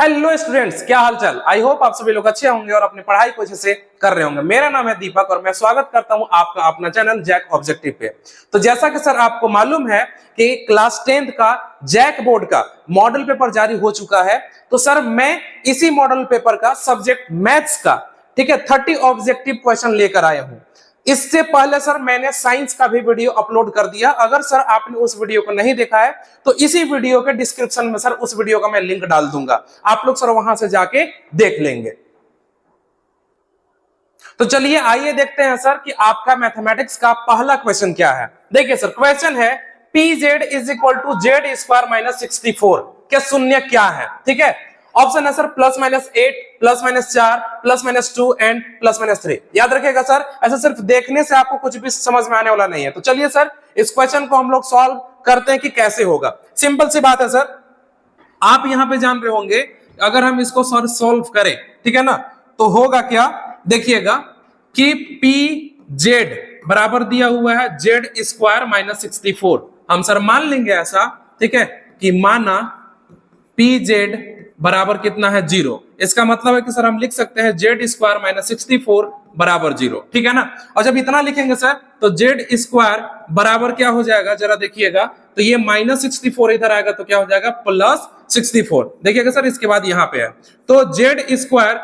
Hello students, क्या हाल चाल। I hope आप सभी लोग अच्छे होंगे और अपनी पढ़ाई को अच्छे से कर रहे होंगे। मेरा नाम है दीपक और मैं स्वागत करता हूं आपका अपना चैनल जैक ऑब्जेक्टिव पे। तो जैसा कि सर आपको मालूम है कि क्लास 10th का जैक बोर्ड का मॉडल पेपर जारी हो चुका है, तो सर मैं इसी मॉडल पेपर का सब्जेक्ट मैथ्स का, ठीक है, 30 ऑब्जेक्टिव क्वेश्चन लेकर आया हूं। इससे पहले सर मैंने साइंस का भी वीडियो अपलोड कर दिया। अगर सर आपने उस वीडियो को नहीं देखा है तो इसी वीडियो के डिस्क्रिप्शन में सर उस वीडियो का मैं लिंक डाल दूंगा, आप लोग सर वहां से जाके देख लेंगे। तो चलिए आइए देखते हैं सर कि आपका मैथमेटिक्स का पहला क्वेश्चन क्या है। देखिए सर, क्वेश्चन है pz is equal to z square minus 64 के शून्य क्या है। ठीक है, ऑप्शन है sir plus minus 8, plus minus 4, plus minus 2 and plus minus 3। याद रखिएगा सर, ऐसा सिर्फ देखने से आपको कुछ भी समझ में आने वाला नहीं है। तो चलिए सर इस क्वेश्चन को हम लोग सॉल्व करते हैं कि कैसे होगा। सिंपल सी बात है सर, आप यहां पे जान रहे होंगे अगर हम इसको सर सॉल्व करें, ठीक है ना, तो होगा क्या, देखिएगा कि पी जेड बराबर दिया हुआ है जेड स्क्वायर माइनस 64। हम सर मान लेंगे ऐसा, ठीक है, कि माना पी जेड बराबर कितना है 0। इसका मतलब है कि सर हम लिख सकते हैं जेड स्क्वायर माइनस 64 बराबर 0, ठीक है ना। और जब इतना लिखेंगे सर तो जेड स्क्वायर बराबर क्या हो जाएगा, जरा देखिएगा, तो ये माइनस 64 इधर आएगा तो क्या हो जाएगा प्लस 64। देखिएगा सर इसके बाद यहाँ पे है तो जेड स्क्वायर,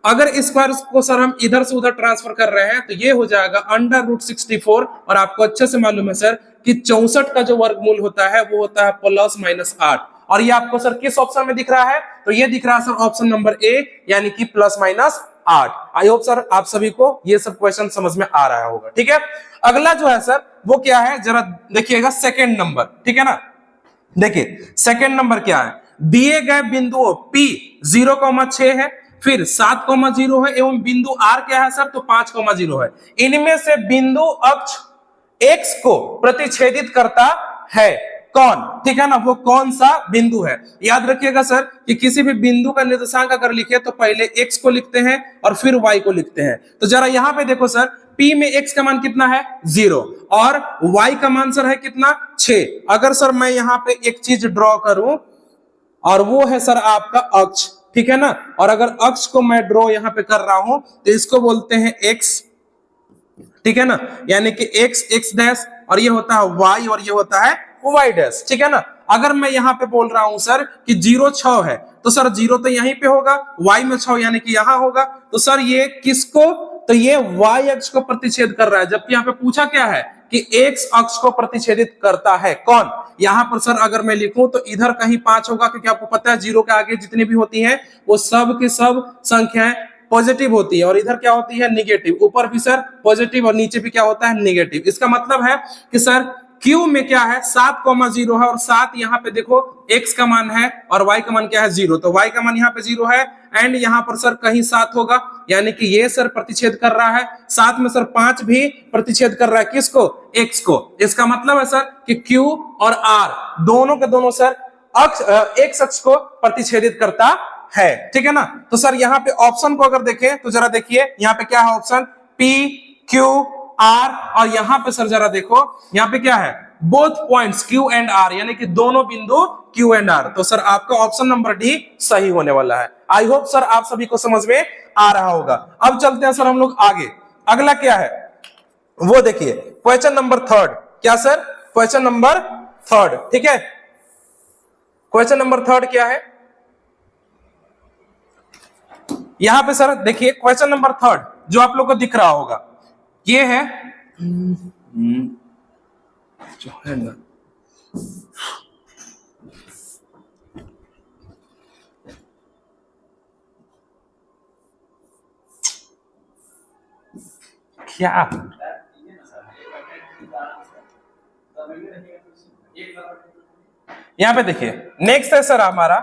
अगर स्क्वायर को सर हम इधर से उधर ट्रांसफर कर रहे हैं तो ये हो जाएगा अंडर रूट 64। और आपको अच्छे से मालूम है सर कि 64 का जो वर्गमूल होता है वो होता है प्लस माइनस 8। और ये आपको सर किस ऑप्शन में दिख रहा है, तो ये दिख रहा है सर ऑप्शन नंबर ए, यानी कि plus minus 8। I hope sir आप सभी को ये सब क्वेश्चन समझ में आ रहा होगा। ठीक है, अगला जो है सर वो क्या है, जरा देखिएगा सेकेंड नंबर, ठीक है ना। देखिए सेकेंड नंबर क्या है, दिए गए बिंदुओं P 0,6 है, फिर 7,0 है एवं बिंदु R क्या है सर, तो 5,0 है। इनमें से बिंदु अक्ष X को प्रतिच्छेदित करता है कौन, ठीक है ना, वो कौन सा बिंदु है। याद रखिएगा सर कि किसी भी बिंदु का निर्देशांक अगर लिखे तो पहले X को लिखते हैं और फिर Y को लिखते हैं। तो जरा यहां पे देखो सर, P में X का मान कितना है 0 और Y का मान सर है कितना 6। अगर सर मैं यहाँ पे एक चीज ड्रॉ करूं और वो है सर आपका अक्ष, ठीक है ना, और अगर अक्ष को मैं ड्रॉ यहां पे कर रहा हूं तो इसको बोलते हैं x, ठीक है ना, यानी कि x डैश और ये होता है y और ये होता है y डैश, ठीक है ना। अगर मैं यहां पे बोल रहा हूं सर कि 0 6 है तो सर 0 तो यहीं पे होगा, y में 6 यानी कि यहां होगा, तो सर ये किसको, तो ये y अक्ष को प्रतिच्छेद कर रहा है। जबकि यहाँ पे पूछा क्या है कि x अक्ष को प्रतिच्छेदित करता है कौन। यहां पर सर अगर मैं लिखूं तो इधर कहीं 5 होगा, क्योंकि आपको पता है 0 के आगे जितनी भी होती हैं वो सब की सब संख्याएं पॉजिटिव होती है और इधर क्या होती है निगेटिव। ऊपर भी सर पॉजिटिव और नीचे भी क्या होता है निगेटिव। इसका मतलब है कि सर Q में क्या है 7,0 है और 7 यहाँ पे देखो x का मान है और y का मान क्या है 0, तो y का मान यहाँ पे 0 है एंड यहाँ पर सर कहीं 7 होगा, यानी कि ये सर प्रतिच्छेद कर रहा है। साथ में सर 5 भी प्रतिच्छेद कर रहा है किसको, x को। इसका मतलब है सर कि Q और R दोनों के दोनों सर अक्ष x अक्ष को प्रतिच्छेदित करता है, ठीक है ना। तो सर यहाँ पे ऑप्शन को अगर देखें तो जरा देखिए यहाँ पे क्या है ऑप्शन P Q R और यहां पे सर जरा देखो यहां पे क्या है both points Q and R, यानी कि दोनों बिंदु Q एंड R। तो सर आपका ऑप्शन नंबर डी सही होने वाला है। आई होप सर आप सभी को समझ में आ रहा होगा। अब चलते हैं सर हम लोग आगे। अगला क्या है वो देखिए क्वेश्चन नंबर 3। क्या सर, क्वेश्चन नंबर 3, ठीक है। क्वेश्चन नंबर 3 क्या है, यहां पे सर देखिए क्वेश्चन नंबर 3 जो आप लोग को दिख रहा होगा ये है जो है ना, क्या यहां पे देखिए नेक्स्ट है सर हमारा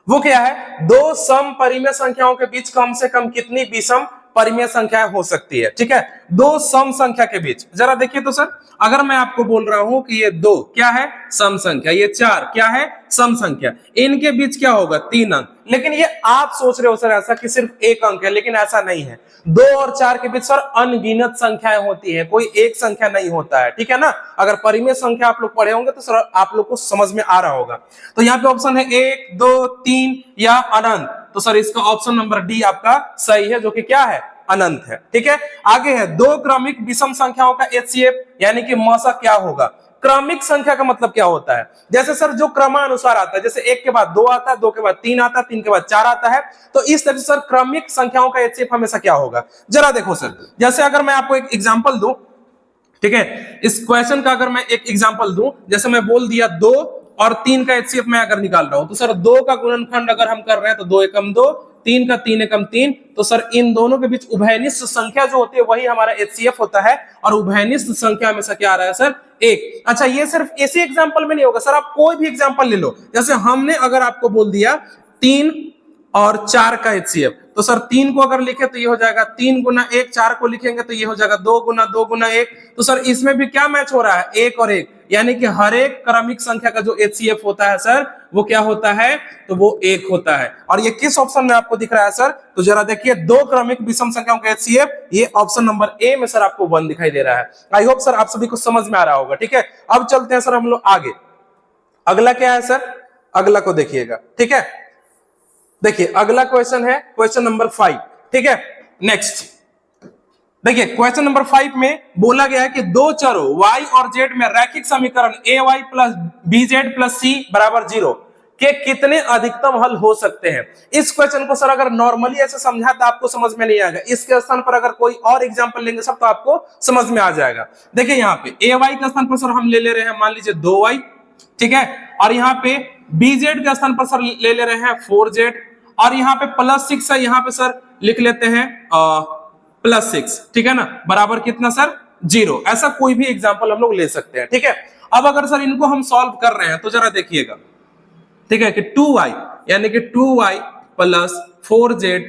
वो क्या है, दो समपरिमेय संख्याओं के बीच कम से कम कितनी विषम परिमेय संख्या हो सकती है, ठीक है, दो सम संख्या के बीच। जरा देखिए तो सर, अगर मैं आपको बोल रहा हूं कि ये 2 क्या है, सम संख्या, ये 4 क्या है, सम संख्या, इनके बीच क्या होगा, 3 अंक। लेकिन ये आप सोच रहे हो सर ऐसा कि सिर्फ एक अंक है, लेकिन ऐसा नहीं है। 2 और 4 के बीच सर अनगिनत संख्याएं होती है, कोई एक संख्या नहीं होता है, ठीक है ना। अगर परिमेय संख्या आप लोग पढ़े होंगे तो सर आप लोग को समझ में आ रहा होगा। तो यहाँ पे ऑप्शन है 1, 2, 3 या अनंत। तो सर इसका ऑप्शन नंबर डी आपका सही है, जो कि क्या है, अनंत है, ठीक है। आगे है दो क्रमिक विषम संख्याओं का HCF यानी कि मसा क्या होगा। क्रमिक संख्या का मतलब क्या होता है, जैसे सर जो क्रमानुसार आता है, जैसे 1 के बाद 2 आता है, 2 के बाद 3 आता है, 3 के बाद 4 आता है, तो इस तरह से सर क्रमिक संख्याओं का HCF हमेशा क्या होगा। जरा देखो सर, जैसे अगर मैं आपको एक एग्जांपल दूं, ठीक है, इस क्वेश्चन का अगर मैं एक एग्जांपल दूं, जैसे मैं बोल दिया 2 और 3 का HCF मैं अगर निकाल रहा हूं, तो सर 2 का गुणनखंड अगर हम कर रहे हैं तो 2 एकम 2, 3 का 3 एकम 3, तो सर इन दोनों के बीच उभयनिष्ठ संख्या जो होती है वही हमारा HCF होता है, और उभयनिष्ठ संख्या हमेशा क्या आ रहा है सर, 1। अच्छा, ये सिर्फ इसी एग्जांपल में नहीं होगा सर, आप कोई भी एग्जांपल ले लो। जैसे हमने अगर आपको बोल दिया 3 और 4 का HCF, तो सर 3 को अगर लिखे तो ये हो जाएगा 3 गुना 1, 4 को लिखेंगे तो ये हो जाएगा 2 गुना 2 गुना 1। तो सर इसमें भी क्या मैच हो रहा है, 1 और 1, यानी कि हर एक क्रमिक संख्या का जो HCF होता है सर वो क्या होता है, तो वो 1 होता है। और ये किस ऑप्शन में आपको दिख रहा है सर, तो जरा देखिए, दो क्रमिक विषम संख्याओं का HCF, ये ऑप्शन नंबर ए में सर आपको 1 दिखाई दे रहा है। आई होप सर आप सभी को समझ में आ रहा होगा, ठीक है। अब चलते हैं सर हम लोग आगे। अगला क्या है सर, अगला को देखिएगा, ठीक है। देखिए अगला क्वेश्चन है क्वेश्चन नंबर 5, ठीक है। नेक्स्ट देखिए, क्वेश्चन नंबर 5 में बोला गया है कि दो चरों y और z में रैखिक समीकरण ay plus bz plus c बराबर 0 के कितने अधिकतम हल हो सकते हैं। इस क्वेश्चन को सर अगर नॉर्मली ऐसे समझा तो आपको समझ में नहीं आएगा, इसके स्थान पर अगर कोई और एग्जांपल लेंगे सब तो आपको समझ में आ जाएगा। देखिए यहाँ पे ay के स्थान पर सर हम ले रहे हैं मान लीजिए 2y, ठीक है, और यहाँ पे bz के स्थान पर सर ले रहे हैं 4z, और यहाँ पे प्लस 6 है, यहाँ पे सर लिख लेते हैं प्लस 6, ठीक है ना, बराबर कितना सर, 0। ऐसा कोई भी एग्जांपल हम लोग ले सकते हैं, ठीक है। अब अगर सर इनको हम सॉल्व कर रहे हैं तो जरा देखिएगा, ठीक है, कि 2y यानी कि 2y प्लस 4z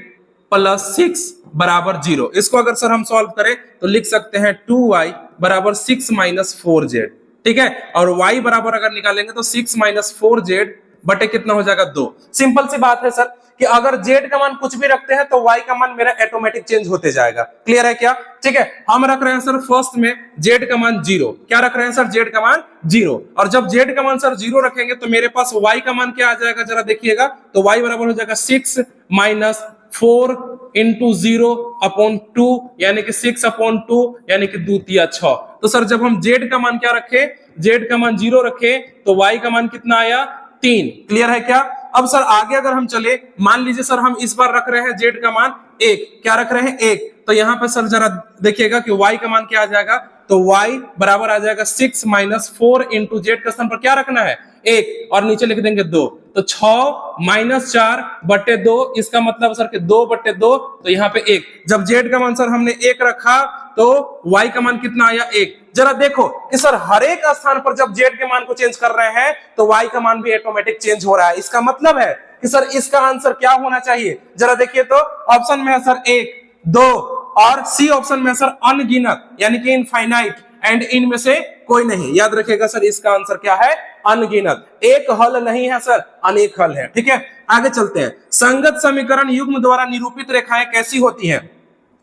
प्लस 6 बराबर 0, इसको अगर सर हम सॉल्व करें तो लिख सकते हैं 2y बराबर 6 माइनस 4z, ठीक है, और y बराबर अगर निकालेंगे तो 6 माइनस 4z बटे कितना हो जाएगा 2। सिंपल सी बात है सर कि अगर z का मान कुछ भी रखते हैं तो y का मान मेरा ऑटोमेटिक चेंज होते जाएगा। क्लियर है क्या, ठीक है। हम रख रहे हैं सर फर्स्ट में z का मान 0, क्या रख रहे हैं सर, z का मान 0, और जब z का मान सर 0 रखेंगे तो मेरे पास y का मान क्या आ जाएगा, जरा देखिएगा, तो y बराबर हो जाएगा 6 माइनस 4 इंटू 0 अपॉन 2 यानी कि 6 अपॉन 2 यानी कि 2 तिया 6। तो सर जब हम z का मान क्या रखे, z का मान 0 रखे तो y का मान कितना आया, 3। क्लियर है क्या। अब सर आगे अगर हम चले, मान लीजिए सर हम इस बार रख रहे हैं z का मान 1, क्या रख रहे हैं 1, तो यहाँ पे सर जरा देखिएगा कि y का मान क्या आ जाएगा, तो y बराबर आ जाएगा 6 माइनस 4 इंटू जेड का स्थान पर क्या रखना है 1, और नीचे लिख देंगे 2, तो 6 माइनस 4 बटे 2, इसका मतलब सर कि 2 बटे 2, तो यहाँ पे 1। जब z का मान सर हमने 1 रखा तो y का मान कितना आया 1। जरा देखो कि सर हर एक स्थान पर जब z के मान को चेंज कर रहे हैं तो y का मान भी ऑटोमेटिक चेंज हो रहा है। इसका मतलब है कि सर इसका आंसर क्या होना चाहिए, जरा देखिए तो ऑप्शन में है सर 1, 2, और सी ऑप्शन में सर अनगिनत यानी कि इनफाइनाइट, एंड इनमें से कोई नहीं। याद रखिएगा सर इसका आंसर क्या है, अनगिनत। एक हल नहीं है सर, अनेक हल है, ठीक है। आगे चलते हैं। संगत समीकरण युग्म द्वारा निरूपित रेखाएं कैसी होती हैं,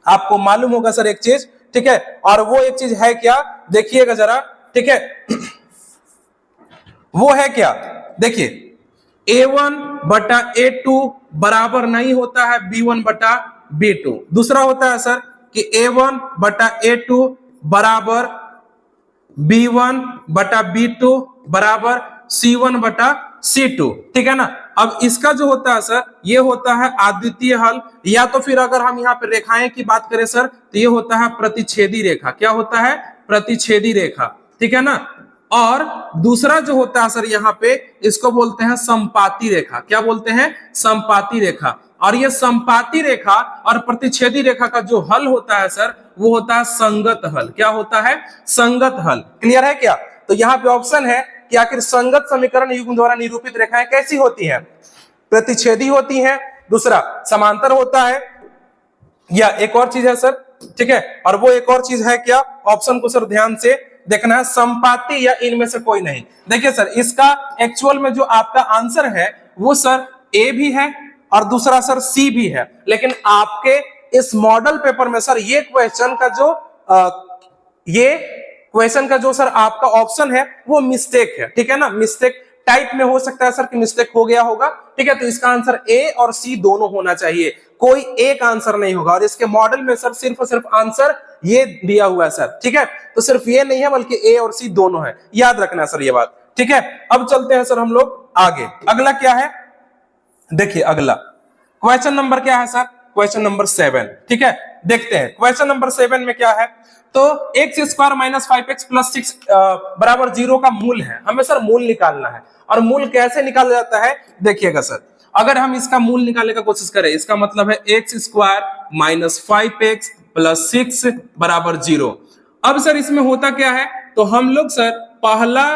आपको मालूम होगा सर एक चीज, ठीक है, और वो एक चीज है क्या, देखिएगा जरा, ठीक है। वो है क्या, देखिए a1 बटा a2 बराबर नहीं होता है b1 बटा b2। दूसरा होता है सर कि a1 बटा a2 बराबर b1 बटा b2 बराबर c1 बटा c2, ठीक है ना। अब इसका जो होता है सर ये होता है अद्वितीय हल, या तो फिर अगर हम यहाँ पे रेखाएं की बात करें सर तो ये होता है प्रतिच्छेदी रेखा। क्या होता है, प्रतिच्छेदी रेखा, ठीक है ना। और दूसरा जो होता है सर यहाँ पे इसको बोलते हैं संपाती रेखा। क्या बोलते हैं, संपाती रेखा। और ये संपाती रेखा और प्रतिच्छेदी रेखा का जो हल होता है सर वो होता है संगत हल। क्या होता है, संगत हल। क्लियर है क्या। तो यहाँ पे ऑप्शन है कि आखिर संगत समीकरण युग्म द्वारा निरूपित रेखाएं कैसी होती हैं, प्रतिच्छेदी होती हैं। दूसरा समांतर होता है, या एक और चीज है सर, ठीक है, और वो एक और चीज है क्या, ऑप्शन को सर ध्यान से देखना है, संपाति या इनमें से कोई नहीं। देखिए सर, इसका एक्चुअल में जो आपका आंसर है वो सर ए भी है और दूसरा सर सी भी है, लेकिन आपके इस मॉडल पेपर में सर ये क्वेश्चन का जो सर आपका ऑप्शन है वो मिस्टेक है, ठीक है ना, मिस्टेक टाइप में हो सकता है सर कि मिस्टेक हो गया होगा, ठीक है, तो इसका आंसर ए और सी दोनों होना चाहिए, कोई एक आंसर नहीं होगा। और इसके मॉडल में सर सिर्फ और सिर्फ आंसर ये दिया हुआ है सर, ठीक है, तो सिर्फ ये नहीं है बल्कि ए और सी दोनों है, याद रखना सर ये बात, ठीक है। अब चलते हैं सर हम लोग आगे, अगला क्या है, देखिए अगला क्वेश्चन नंबर क्या है सर, क्वेश्चन नंबर 7, ठीक है, देखते हैं क्वेश्चन नंबर 7 में क्या है। तो x square minus 5x plus 6 बराबर 0 का मूल है, हमें सर मूल निकालना है, और मूल कैसे निकाला जाता है देखिएगा सर, अगर हम इसका मूल निकालने का कोशिश करें, इसका मतलब है x square minus 5x plus 6 बराबर 0। अब सर इसमें होता क्या है, तो हम लोग सर पहला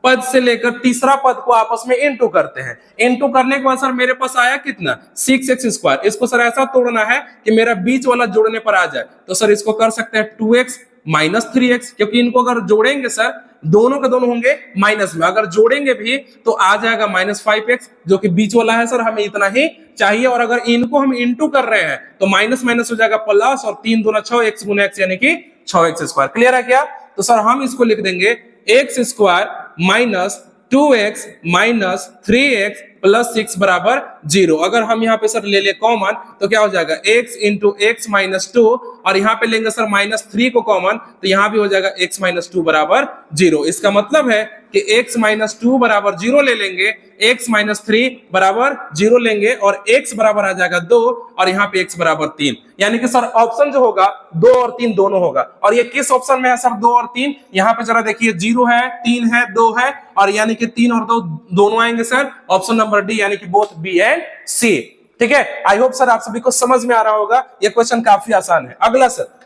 पद से लेकर तीसरा पद को आपस में इनटू करते हैं, इनटू करने के बाद सर मेरे पास आया कितना 6x स्क्वायर, इसको सर ऐसा तोड़ना है कि मेरा बीच वाला जोड़ने पर आ जाए, तो सर इसको कर सकते हैं 2x माइनस 3x, क्योंकि इनको अगर जोड़ेंगे सर दोनों के दोनों होंगे माइनस में, अगर जोड़ेंगे भी तो आ जाएगा माइनस 5x, जो कि बीच वाला है सर, हमें इतना ही चाहिए, और अगर इनको हम इनटू कर रहे हैं तो माइनस माइनस हो जाएगा प्लस, और 3 दूना 6 x गुना x यानी कि 6x स्क्वायर, क्लियर है क्या। तो सर हम इसको लिख देंगे x square minus 2x minus 3x plus 6 बराबर 0। अगर हम यहाँ पे सर ले ले कॉमन तो क्या हो जाएगा x इंटू एक्स माइनस 2, और यहाँ पे लेंगे सर माइनस 3 को कॉमन, तो यहाँ भी हो जाएगा x माइनस 2 बराबर 0। इसका मतलब है कि x माइनस 2 बराबर 0 ले लेंगे, x माइनस 3 बराबर 0 लेंगे, और x बराबर आ जाएगा 2, और यहाँ पे x बराबर 3, यानी कि सर ऑप्शन जो होगा 2 और 3 दोनों होगा। और ये किस ऑप्शन में है सर 2 और 3, यहाँ पे जरा देखिए 0 है, 3 है, 2 है, और यानी कि 3 और 2 दोनों आएंगे सर ऑप्शन नंबर डी, यानी कि बोथ बी एंड सी, ठीक है। आई होप सर आप सभी को समझ में आ रहा होगा, ये क्वेश्चन काफी आसान है। अगला सर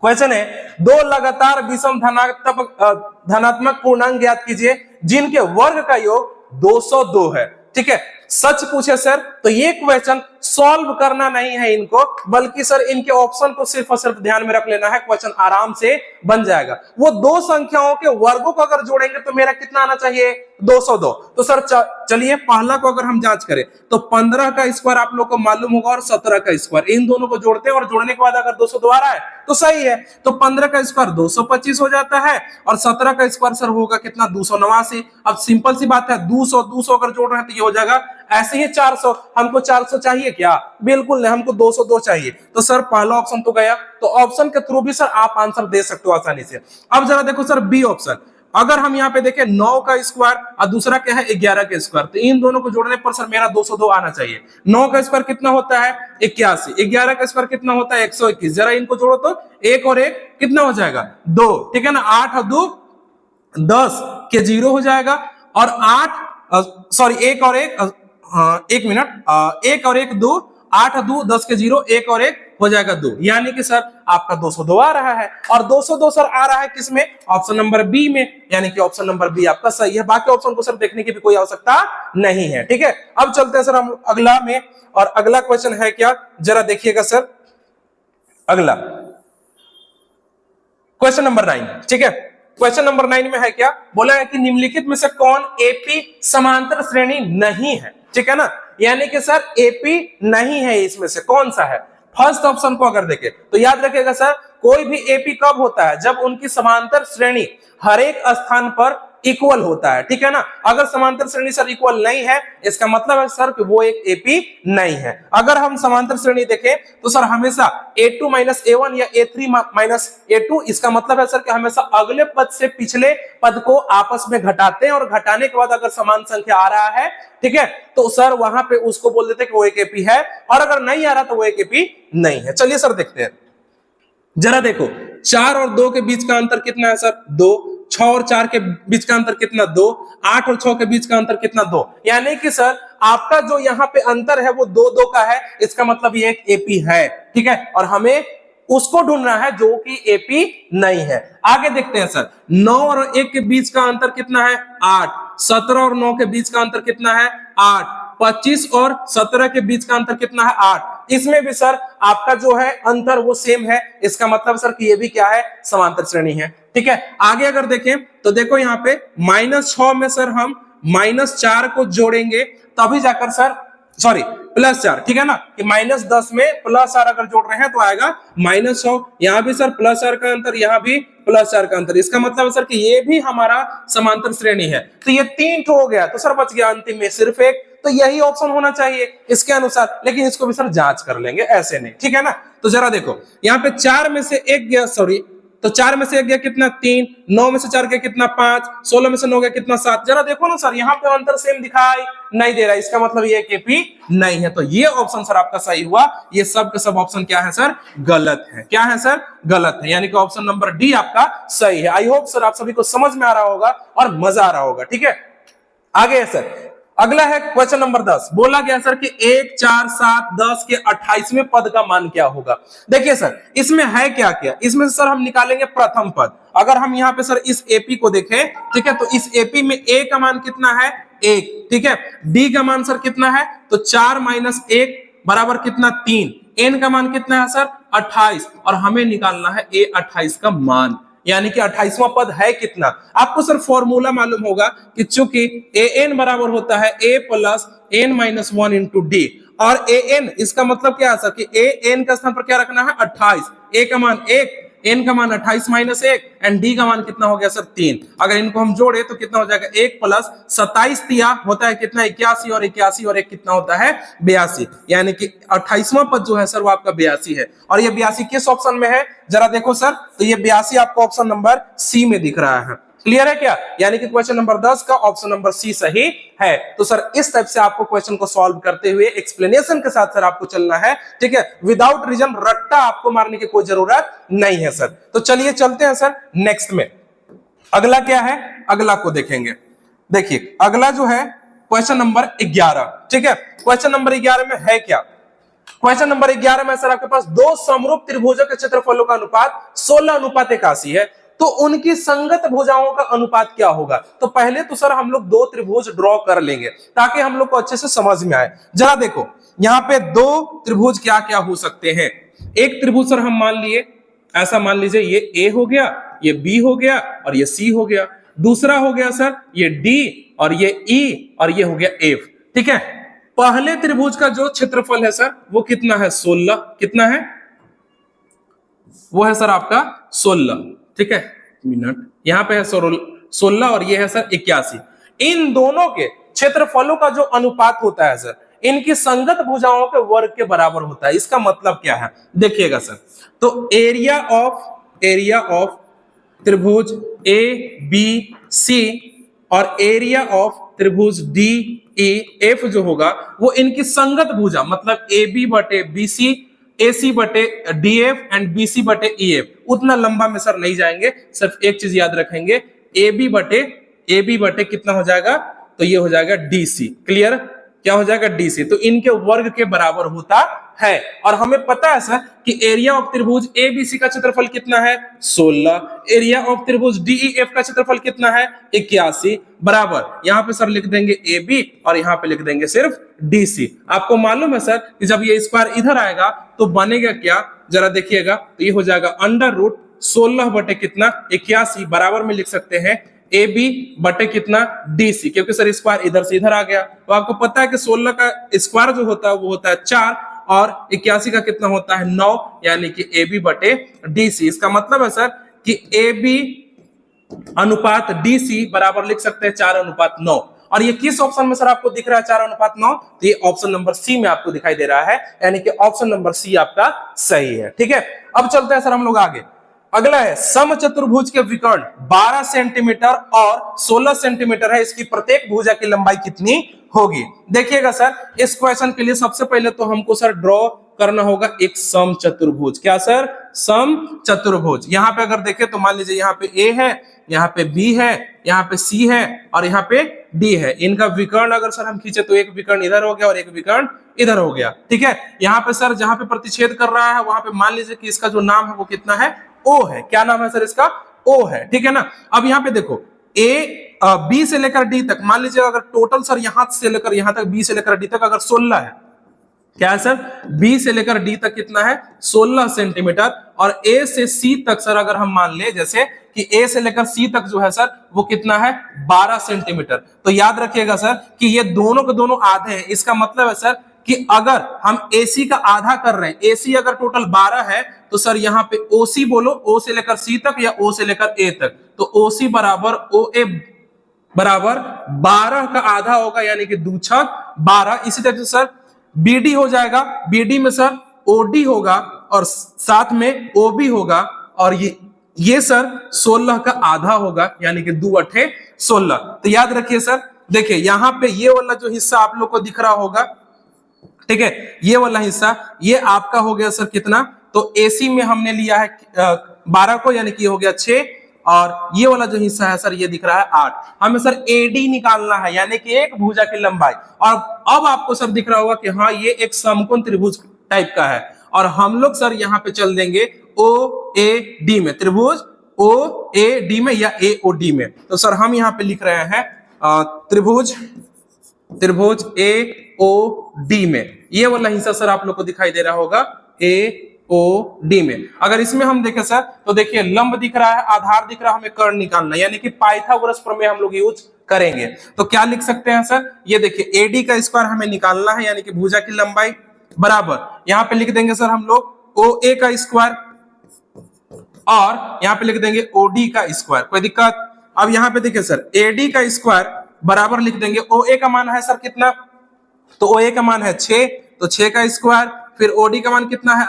क्वेश्चन है, दो लगातार विषम धनात्मक पूर्णांक ज्ञात कीजिए जिनके वर्ग का योग 202 है, ठीक है। सच पूछे सर तो ये क्वेश्चन सॉल्व करना नहीं है इनको, बल्कि सर इनके ऑप्शन को सिर्फ और सिर्फ ध्यान में रख लेना है, क्वेश्चन आराम से बन जाएगा। वो दो संख्याओं के वर्गों को अगर जोड़ेंगे तो मेरा कितना आना चाहिए 202। तो सर चलिए पहला को अगर हम जांच करें तो 15 का स्क्वायर आप लोग को मालूम होगा और 17 का स्क्वायर, इन दोनों को जोड़ते हैं और जोड़ने के बाद अगर 202 आ रहा है तो सही है। तो 15 का स्क्वायर 225 हो जाता है और 17 का स्क्वायर सर होगा कितना 289। अब सिंपल सी बात है 200 200 अगर जोड़ रहे हैं तो ये हो जाएगा ऐसे ही 400। हमको 400 चाहिए क्या, बिल्कुल नहीं, हमको 202 चाहिए। तो सर पहला ऑप्शन तो गया, तो ऑप्शन के थ्रू भी सर आप आंसर दे सकते हो आसानी से। अब जरा देखो सर बी ऑप्शन, अगर हम यहाँ पे देखें 9 का स्क्वायर और दूसरा क्या है 11 का स्क्वायर, तो इन दोनों को जोड़ने पर सर मेरा 202 आना चाहिए। 9 का स्क्वायर कितना होता है 81, 11 का स्क्वायर कितना होता है 121, जरा इनको जोड़ो तो एक और एक कितना हो जाएगा 2, ठीक है ना, 8 और 2 10 के 0 हो जाएगा, और 8 सॉरी एक और एक एक मिनट, एक और एक 2, 8 और 2 10 के 0, एक और एक हो जाएगा 2, यानी कि सर आपका 202 आ रहा है। और 202 सर आ रहा है किसमें, ऑप्शन नंबर बी में, यानी कि ऑप्शन नंबर बी आपका सही है। बाकी ऑप्शन को सर देखने की भी कोई आवश्यकता नहीं है, ठीक है। अब चलते हैं सर हम अगला में, और अगला क्वेश्चन है क्या, जरा देखिएगा सर, अगला क्वेश्चन नंबर 9, ठीक है। क्वेश्चन नंबर 9 में है क्या, बोला है कि निम्नलिखित में से कौन एपी समांतर श्रेणी नहीं है, ठीक है ना, यानी कि सर एपी नहीं है, इसमें से कौन सा है। फर्स्ट ऑप्शन को अगर देखें तो याद रखिएगा सर, कोई भी एपी कब होता है, जब उनकी समांतर श्रेणी हर एक स्थान पर इक्वल होता है, ठीक है ना। अगर समांतर श्रेणी सर इक्वल नहीं है इसका मतलब है सर कि वो एक एपी नहीं है। अगर हम समांतर श्रेणी देखें तो सर हमेशा a2 माइनस a1 या a3 माइनस a2, इसका मतलब है सर कि हमेशा अगले पद से पिछले पद को आपस में घटाते हैं, और घटाने के बाद अगर समान संख्या आ रहा है, ठीक है, तो सर वहां पे उसको बोल देते हैं कि वो एक एपी है, और अगर नहीं आ रहा तो वो एक एपी नहीं है। चलिए सर देखते हैं, जरा देखो 4 और 2 के बीच का अंतर कितना है सर 2, 6 और 4 के बीच का अंतर कितना 2, 8 और 6 के बीच का अंतर कितना 2, यानी कि सर आपका जो यहाँ पे अंतर है वो 2 2 का है, इसका मतलब ये एक एपी है, ठीक है, और हमें उसको ढूंढना है जो कि एपी नहीं है। आगे देखते हैं सर, 9 और 1 के बीच का अंतर कितना है 8, 17 और 9 के बीच का अंतर कितना है 8, 25 और 17 के बीच का अंतर कितना है 8, इसमें भी सर आपका जो है अंतर वो सेम है, इसका मतलब सर कि ये भी क्या है, समांतर श्रेणी है। ठीक है, आगे अगर देखें तो देखो यहाँ पे -6 में सर हम -4 को जोड़ेंगे तभी जाकर सर, सॉरी +4, ठीक है ना, कि -10 में +4 अगर जोड़ रहे हैं तो आएगा -6। यहाँ भी सर +4 का अंतर, यहाँ भी +4 का अंतर, इसका मतलब है सर कि ये भी हमारा समांतर श्रेणी है। तो ये 3 हो गया, तो सर बच गया अंतिम में सिर्फ एक, तो यही ऑप्शन होना चाहिए इसके अनुसार, लेकिन इसको भी सर जांच कर लेंगे, ऐसे नहीं, ठीक है ना। तो जरा देखो यहाँ पे 4 में से 1 गया, सॉरी, तो 4 में से 1 गया कितना 3, 9 में से 4 गया कितना 5, 16 में से 9 गया कितना 7। जरा देखो ना सर, यहाँ पे अंतर सेम दिखाई नहीं दे रहा, इसका मतलब ये केपी नहीं है, तो ये ऑप्शन सर आपका सही हुआ। ये सब के सब ऑप्शन क्या है सर, गलत है। क्या है सर, गलत है, यानी कि ऑप्शन नंबर डी आपका सही है। आई होप सर आप सभी को समझ में आ रहा होगा और मजा आ रहा होगा। ठीक है, आगे है सर, अगला है क्वेश्चन नंबर 10। बोला गया सर कि 1, 4, 7, 10 के 28वें पद का मान क्या होगा। देखिए सर, इसमें है क्या क्या, इसमें सर हम निकालेंगे प्रथम पद। अगर हम यहाँ पे सर इस एपी को देखें, ठीक है, तो इस एपी में ए का मान कितना है 1, ठीक है, डी का मान सर कितना है, तो 4 - 1 बराबर कितना 3, एन का मान कितना है सर 28, और हमें निकालना है ए 28 का मान, यानी कि 28वां पद है कितना। आपको सर फॉर्मूला मालूम होगा कि चूंकि ए एन बराबर होता है ए प्लस एन -1 इंटू डी, और ए एन इसका मतलब क्या है सर कि ए एन का स्थान पर क्या रखना है 28, ए का मान 1, एन का मान 28 - 1 एंड डी का मान कितना हो गया सर 3। अगर इनको हम जोड़े तो कितना हो जाएगा 1 + 27 तिया होता है कितना 81, और 81 और 1 कितना होता है 82, यानी कि 28वां पद जो है सर वो आपका 82 है। और ये 82 किस ऑप्शन में है, जरा देखो सर, तो ये 82 आपको ऑप्शन नंबर सी में दिख रहा है। क्लियर है क्या, यानी कि क्वेश्चन नंबर 10 का ऑप्शन नंबर सी सही है। तो सर इस टाइप से आपको क्वेश्चन को सॉल्व करते हुए एक्सप्लेनेशन के साथ सर आपको चलना है। ठीक है, विदाउट रीजन रट्टा आपको मारने की कोई जरूरत नहीं है सर। तो चलिए चलते हैं सर नेक्स्ट में। अगला क्या है, अगला को देखेंगे। देखिए अगला जो है क्वेश्चन नंबर 11। ठीक है, क्वेश्चन नंबर 11 में है क्या, क्वेश्चन नंबर 11 में सर आपके पास दो समरूप त्रिभुजों के क्षेत्रफलों का अनुपात 16:81 है, तो उनकी संगत भुजाओं का अनुपात क्या होगा। तो पहले तो सर हम लोग दो त्रिभुज ड्रॉ कर लेंगे ताकि हम लोग को अच्छे से समझ में आए। जरा देखो यहाँ पे दो त्रिभुज क्या क्या हो सकते हैं। एक त्रिभुज सर हम मान लिए, ऐसा मान लीजिए ये ए हो गया, ये बी हो गया और ये सी हो गया। दूसरा हो गया सर ये डी और ये ई और ये हो गया एफ। ठीक है, पहले त्रिभुज का जो क्षेत्रफल है सर वो कितना है 16, कितना है वो है सर आपका 16। ठीक है, मिनट, यहां पे है 16 और ये है सर 81। इन दोनों के क्षेत्रफलों का जो अनुपात होता है सर इनकी संगत भुजाओं के वर्ग के बराबर होता है। इसका मतलब क्या है देखिएगा सर, तो एरिया ऑफ त्रिभुज ए बी सी और एरिया ऑफ त्रिभुज डी ई एफ जो होगा वो इनकी संगत भुजा, मतलब ए बी बटे बी सी, AC बटे DF एंड BC बटे EF। उतना लंबा में सर नहीं जाएंगे, सिर्फ एक चीज याद रखेंगे, AB बटे कितना हो जाएगा, तो ये हो जाएगा DC। क्लियर, क्या हो जाएगा DC, तो इनके वर्ग के बराबर होता है। और हमें पता है सर कि एरिया ऑफ त्रिभुज ABC का क्षेत्रफल कितना है 16, एरिया ऑफ त्रिभुज DEF का क्षेत्रफल कितना है 81, बराबर यहाँ पे सर लिख देंगे AB और यहाँ पे लिख देंगे सिर्फ DC। आपको मालूम है सर कि जब ये स्क्वायर इधर आएगा तो बनेगा क्या, जरा देखिएगा, तो ये हो जाएगा √16 बटे कितना 81, बराबर में लिख सकते हैं AB बटे कितना DC, क्योंकि सर स्क्वायर इधर से इधर आ गया। तो आपको पता है कि 16 का स्क्वायर जो होता है वो होता है 4 और 81 का कितना होता है 9, यानी कि AB बटे DC। इसका मतलब है सर कि AB अनुपात DC बराबर लिख सकते हैं 4:9। और ये किस ऑप्शन में सर आपको दिख रहा है 4:9, तो ये ऑप्शन नंबर सी में आपको दिखाई दे रहा है, यानी कि ऑप्शन नंबर सी आपका सही है। ठीक है, अब चलते हैं सर हम लोग आगे। अगला है समचतुर्भुज के विकर्ण 12 सेंटीमीटर और 16 सेंटीमीटर है, इसकी प्रत्येक भुजा की लंबाई कितनी होगी। देखिएगा सर, इस क्वेश्चन के लिए सबसे पहले तो हमको सर ड्रॉ करना होगा एक समचतुर्भुज। क्या सर, समचतुर्भुज। यहाँ पे अगर देखें तो मान लीजिए यहाँ पे ए है, यहाँ पे बी है, यहाँ पे सी है और यहाँ पे डी है। इनका विकर्ण अगर सर हम खींचे तो एक विकर्ण इधर हो गया और एक विकर्ण इधर हो गया। ठीक है, यहाँ पे सर जहां पे प्रतिच्छेद कर रहा है वहां पे मान लीजिए कि इसका जो नाम है वो कितना है O है। क्या नाम है सर इसका, O है। ठीक है ना, अब यहाँ पे देखो बी से लेकर डी तक, मान लीजिए अगर टोटल सर यहां से लेकर यहां तक बी से लेकर डी तक अगर 16 है, क्या है सर, बी से लेकर डी तक कितना है 16 सेंटीमीटर, और ए से सी तक सर अगर हम मान ले जैसे कि ए से लेकर सी तक जो है सर वो कितना है 12 सेंटीमीटर। तो याद रखिएगा सर कि ये दोनों के दोनों आधे हैं, इसका मतलब है सर कि अगर हम AC का आधा कर रहे हैं, AC अगर टोटल 12 है तो सर यहाँ पे OC बोलो, O से लेकर C तक या O से लेकर A तक, तो OC बराबर OA बराबर 12 का आधा होगा, यानी कि 2 छक 12। इसी तरह से सर BD हो जाएगा, BD में सर OD होगा और साथ में OB होगा, और ये सर 16 का आधा होगा, यानी कि 2 अठे 16। तो याद रखिए सर, देखिए यहाँ पे ये वाला जो हिस्सा आप लोग को दिख रहा होगा, ठीक है, ये वाला हिस्सा ये आपका हो गया सर कितना, तो AC में हमने लिया है 12 को, यानी कि हो गया 6, और ये वाला जो हिस्सा है सर ये दिख रहा है 8। हमें सर AD निकालना है, यानी कि एक भुजा की लंबाई, और अब आपको सर दिख रहा होगा कि हाँ ये एक समकोण त्रिभुज टाइप का है, और हम लोग सर यहाँ पे चल देंगे OAD में, त्रिभुज OAD में या AOD में। तो सर हम यहाँ पे लिख रहे हैं त्रिभुज AOD में, ये वाला हिस्सा सर आप लोग को दिखाई दे रहा होगा AOD में। अगर इसमें हम देखें सर तो देखिए लंब दिख रहा है, आधार दिख रहा है, हमें कर्ण निकालना, यानी कि पाइथागोरस प्रमेय हम लोग यूज करेंगे। तो क्या लिख सकते हैं सर, ये देखिए AD का स्क्वायर हमें निकालना है, यानी कि भुजा की लंबाई बराबर, यहाँ पे लिख देंगे सर हम लोग OA का स्क्वायर, और यहाँ पे लिख देंगे OD का स्क्वायर, कोई दिक्कत। अब यहाँ पे देखिए सर AD का स्क्वायर बराबर लिख देंगे, OA का मान है सर कितना, तो OA का मान है 6, तो 6 का स्क्वायर, फिर OD का मान कितना है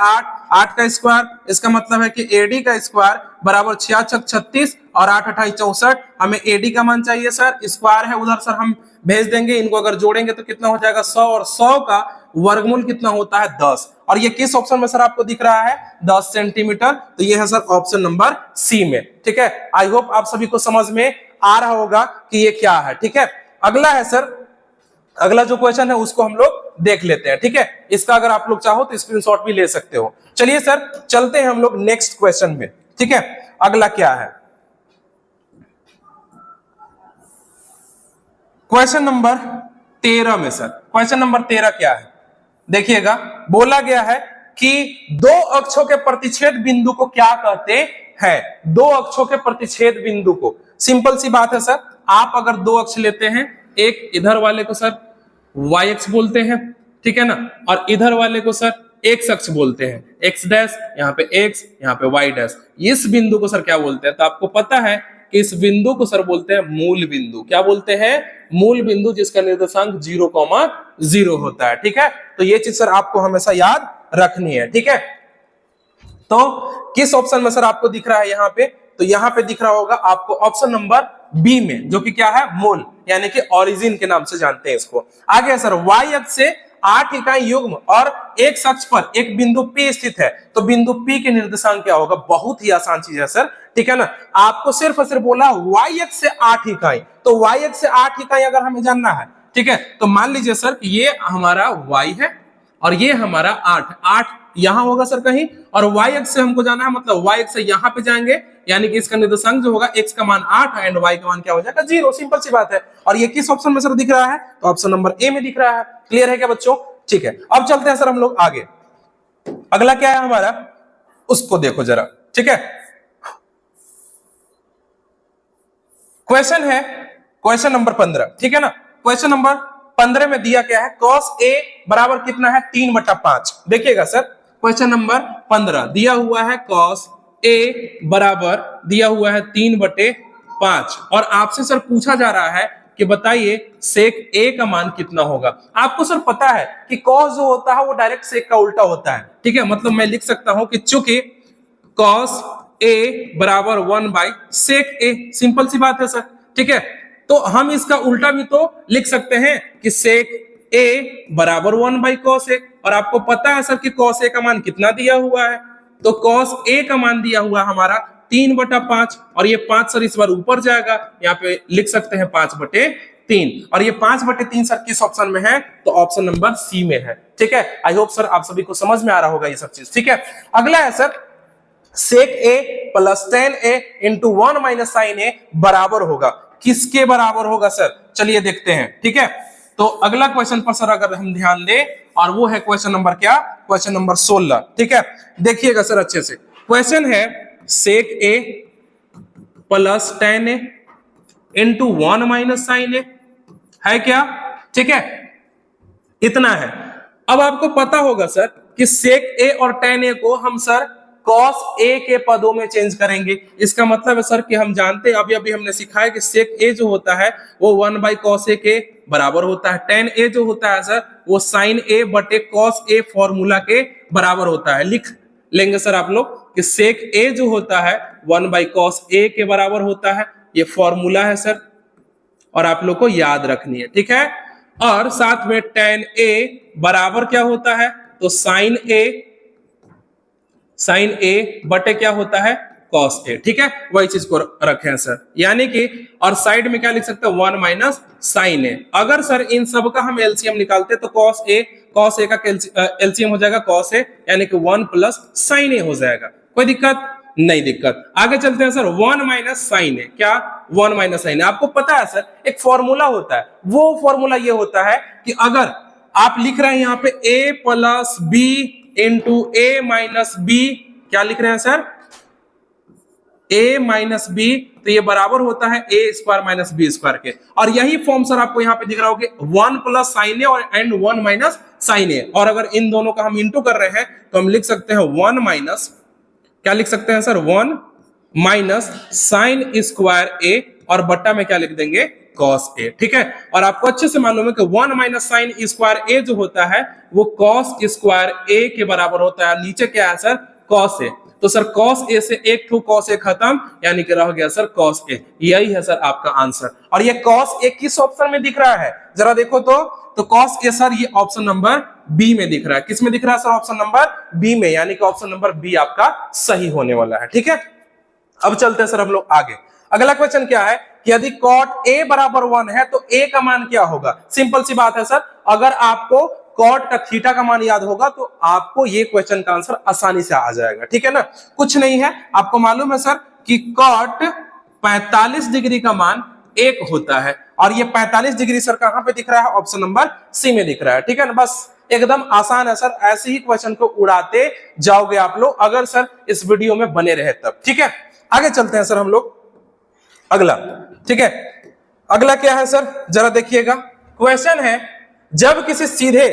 8 का स्क्वायर, इसका मतलब है कि AD का स्क्वायर बराबर 6 छक 36 और 8 28 64। हमें AD का मान चाहिए सर, स्क्वायर है उधर सर हम भेज देंगे, इनको अगर जोड़ेंगे तो कितना हो जाएगा 100, और 100 का वर्गमूल कितना होता है 10, और ये किस ऑप्शन में सर आपको दिख रहा है 10 सेंटीमीटर, तो ये है सर ऑप्शन नंबर सी में। ठीक है, आई होप आप सभी को समझ में आ रहा होगा कि ये क्या है। ठीक है, अगला है सर, अगला जो क्वेश्चन है उसको हम लोग देख लेते हैं। ठीक है, इसका अगर आप लोग चाहो तो स्क्रीनशॉट भी ले सकते हो। चलिए सर चलते हैं हम लोग नेक्स्ट क्वेश्चन में। ठीक है, अगला क्या है, क्वेश्चन नंबर 13 में सर, क्वेश्चन नंबर 13 क्या है देखिएगा, बोला गया है कि दो अक्षों के प्रतिच्छेद बिंदु को क्या कहते हैं। दो अक्षों के प्रतिच्छेद बिंदु को, सिंपल सी बात है सर, आप अगर दो अक्ष लेते हैं, एक इधर वाले को सर y अक्ष बोलते हैं, ठीक है ना, और इधर वाले को सर x अक्ष बोलते हैं, x डैश, यहाँ पे x, यहाँ पे y डैश, इस बिंदु को सर क्या बोलते हैं, तो आपको पता है कि इस बिंदु को सर बोलते हैं मूल बिंदु। क्या बोलते हैं, मूल बिंदु, जिसका निर्देशांक 0,0 होता है। ठीक है, तो ये चीज सर आपको हमेशा याद रखनी है। ठीक है, तो किस ऑप्शन में सर आपको दिख रहा है यहाँ पे, तो यहाँ पे दिख रहा होगा आपको ऑप्शन नंबर बी में, जो कि क्या है मूल, यानी कि ओरिजिन के नाम से जानते हैं इसको। आगे सर y अक्ष से 8 इकाई युग्म और x अक्ष पर एक बिंदु P स्थित है, तो बिंदु P के निर्देशांक क्या होगा। बहुत ही आसान चीज है सर, ठीक है ना, आपको सिर्फ और सिर्फ बोला y अक्ष से 8 इकाई, तो y अक्ष से 8 इकाई अगर हमें जानना है, ठीक है, तो मान लीजिए सर ये हमारा y है और ये हमारा 8 यहां होगा सर कहीं, और y अक्ष से हमको जाना है, मतलब y अक्ष से यहां पे जाएंगे, यानी कि इसका निर्देशांक जो होगा x का मान 8 एंड y का मान क्या हो जाएगा 0। सिंपल सी बात है। और ये किस ऑप्शन में सर दिख रहा है, तो ऑप्शन नंबर ए में दिख रहा है। क्लियर है क्या बच्चों। ठीक है, अब चलते हैं सर हम लोग आगे। अगला क्या है हमारा, उसको देखो जरा। ठीक है, क्वेश्चन है क्वेश्चन नंबर 15। ठीक है ना, क्वेश्चन नंबर 15 में दिया क्या है, cos a बराबर कितना है 3/5। देखिएगा सर, क्वेश्चन नंबर 15 दिया हुआ है cos a बराबर दिया हुआ है 3/5, और आपसे सर पूछा जा रहा है कि बताइए sec a का मान कितना होगा। आपको सर पता है कि cos जो होता है वो डायरेक्ट sec का उल्टा होता है। ठीक है, मतलब मैं लिख सकता हूं कि चूंकि cos a बराबर 1/sec a, सिंपल सी बात है सर। ठीक है, तो हम इसका उल्टा भी तो लिख सकते हैं कि sec a बराबर 1/cos a, और आपको पता है सर कि cos a का मान कितना दिया हुआ है, तो cos a का मान दिया हुआ हमारा 3/5, और ये 5 सर इस बार ऊपर जाएगा, यहाँ पे लिख सकते हैं 5/3, और ये 5/3 सर किस ऑप्शन में है, तो ऑप्शन नंबर सी में है। ठीक है, आई होप सर आप सभी को समझ में आ रहा होगा ये सब चीज। ठीक है, अगला है sir sec a plus tan a into 1 minus sin a बराबर होगा, किसके बराबर होगा सर, चलिए देखते हैं। ठीक है, तो अगला क्वेश्चन पर सर अगर हम ध्यान दें और वो है क्वेश्चन नंबर क्या, क्वेश्चन नंबर 16। ठीक है, देखिएगा सर अच्छे से। क्वेश्चन है सेक ए प्लस tan ए इंटू 1 माइनस साइन ए है क्या, ठीक है, इतना है। अब आपको पता होगा सर कि सेक ए और tan ए को हम सर cos ए के पदों में चेंज करेंगे। इसका मतलब है सर कि हम जानते हैं, अभी अभी हमने सीखा है कि सेक ए जो होता है वो 1 बाई cos ए के बराबर होता है, tan ए जो होता है सर वो sin ए बटे cos ए फॉर्मूला के बराबर होता है। लिख लेंगे सर आप लोग कि सेक ए जो होता है 1 बाई cos ए के बराबर होता है, ये फॉर्मूला है सर और आप लोग को याद रखनी है, ठीक है। और साथ में tan ए बराबर क्या होता है, तो sin ए बटे क्या होता है cos ए, ठीक है, वही चीज को रखे हैं सर। यानी कि और साइड में क्या लिख सकते हैं 1 माइनस sin ए। अगर सर इन सब का हम एलसीएम निकालते तो cos ए का एलसीएम हो जाएगा cos ए, यानी कि 1 प्लस sin ए हो जाएगा। कोई दिक्कत नहीं, दिक्कत। आगे चलते हैं सर 1 माइनस sin ए, क्या 1 माइनस sin ए। आपको पता है सर एक फॉर्मूला होता है, वो फॉर्मूला ये होता है कि अगर आप लिख रहे हैं यहाँ पे a plus b into a minus b, क्या लिख रहे हैं सर a माइनस बी, तो ये बराबर होता है a square minus b square के। और यही फॉर्म सर आपको यहाँ पे दिख रहा होगा 1 प्लस साइन ए और एंड 1 माइनस साइन ए। और अगर इन दोनों का हम इंटू कर रहे हैं तो हम लिख सकते हैं 1 माइनस, क्या लिख सकते हैं सर 1 माइनस साइन स्क्वायर ए और बट्टा में क्या लिख देंगे cos ए, ठीक है। और आपको अच्छे से मालूम है कि 1 माइनस साइन स्क्वायर ए जो होता है वो cos स्क्वायर ए के बराबर होता है। नीचे क्या है सर cos ए, तो सर cos ए से एक ठू cos ए खत्म, यानी कि रह गया सर cos ए। यही है सर आपका आंसर। और ये cos ए किस ऑप्शन में दिख रहा है जरा देखो तो cos ए सर ये ऑप्शन नंबर बी में दिख रहा है। किस में दिख रहा है सर, ऑप्शन नंबर बी में, यानी कि ऑप्शन नंबर बी आपका सही होने वाला है, ठीक है। अब चलते हैं सर हम लोग आगे। अगला क्वेश्चन क्या है कि यदि cot a बराबर 1 है तो a का मान क्या होगा। सिंपल सी बात है सर, अगर आपको cot का थीटा का मान याद होगा तो आपको ये क्वेश्चन का आंसर आसानी से आ जाएगा, ठीक है ना। कुछ नहीं है, आपको मालूम है सर कि cot 45 डिग्री का मान 1 होता है और ये 45 डिग्री सर कहां पे दिख रहा है, ऑप्शन नंबर सी में दिख रहा है, ठीक है ना। बस एकदम आसान है सर, ऐसे ही क्वेश्चन को उड़ाते जाओगे आप लोग अगर सर इस वीडियो में बने रहे तब, ठीक है। आगे चलते हैं सर हम लोग अगला, ठीक है। अगला क्या है सर जरा देखिएगा। क्वेश्चन है जब किसी सीधे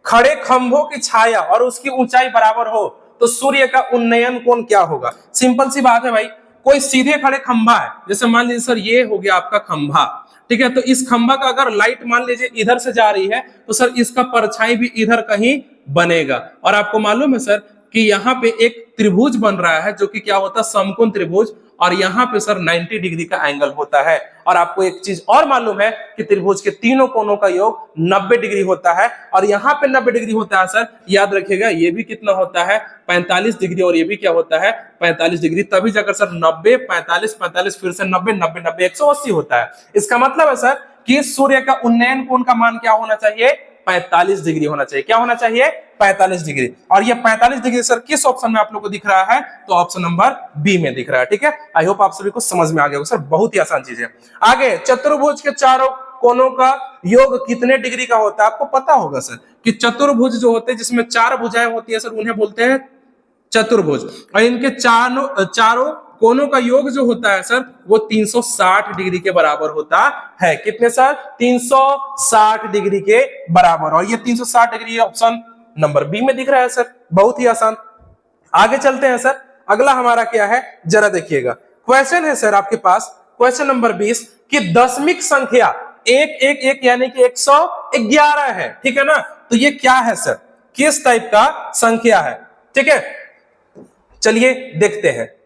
खड़े खंभों की छाया और उसकी ऊंचाई बराबर हो तो सूर्य का उन्नयन कोण क्या होगा। सिंपल सी बात है भाई, कोई सीधे खड़े खंभा है, जैसे मान लीजिए सर ये हो गया आपका खंभा, ठीक है। तो इस खंभा का अगर लाइट मान लीजिए इधर से जा रही है तो सर इसका परछाई भी इधर कहीं बनेगा। और आपको मालूम है सर कि यहाँ पे एक त्रिभुज बन रहा है जो कि क्या होता है समकोण त्रिभुज, और यहाँ पे सर 90 डिग्री का एंगल होता है। और आपको एक चीज और मालूम है कि त्रिभुज के तीनों कोनों का योग 90 डिग्री होता है और यहाँ पे 90 डिग्री होता है सर, याद रखिएगा ये भी कितना होता है 45 डिग्री और ये भी क्या होता है 45 डिग्री, तभी जाकर सर 90 45 45 फिर से 90 90 90 180 होता है। इसका मतलब है सर कि सूर्य का उन्नयन कोण का मान क्या होना चाहिए 45 डिग्री होना चाहिए। क्या होना चाहिए 45 डिग्री। और ये 45 डिग्री सर किस ऑप्शन में आप लोग को दिख रहा है, तो ऑप्शन नंबर बी में दिख रहा है, ठीक है। आई होप आप सभी को समझ में आ गया होगा सर, बहुत ही आसान चीज है। आगे चतुर्भुज के चारों कोनों का योग कितने डिग्री का होता है, आपको पता होगा सर कि चतुर्भुज जो होते हैं जिसमें 4 भुजाएं होती है सर उन्हें बोलते हैं चतुर्भुज। और इनके चारों कोनों का योग जो होता है सर वो 360 डिग्री के बराबर होता है। कितने सर 360 डिग्री के बराबर, और ये 360 डिग्री ऑप्शन नंबर बी में दिख रहा है सर, बहुत ही आसान। आगे चलते हैं सर, अगला हमारा क्या है जरा देखिएगा। क्वेश्चन है सर आपके पास क्वेश्चन नंबर 20 कि दशमिक संख्या 111 यानी कि 111 है, ठीक है ना। तो ये क्या है सर, किस टाइप का संख्या है, ठीक है। चलिए देखते हैं।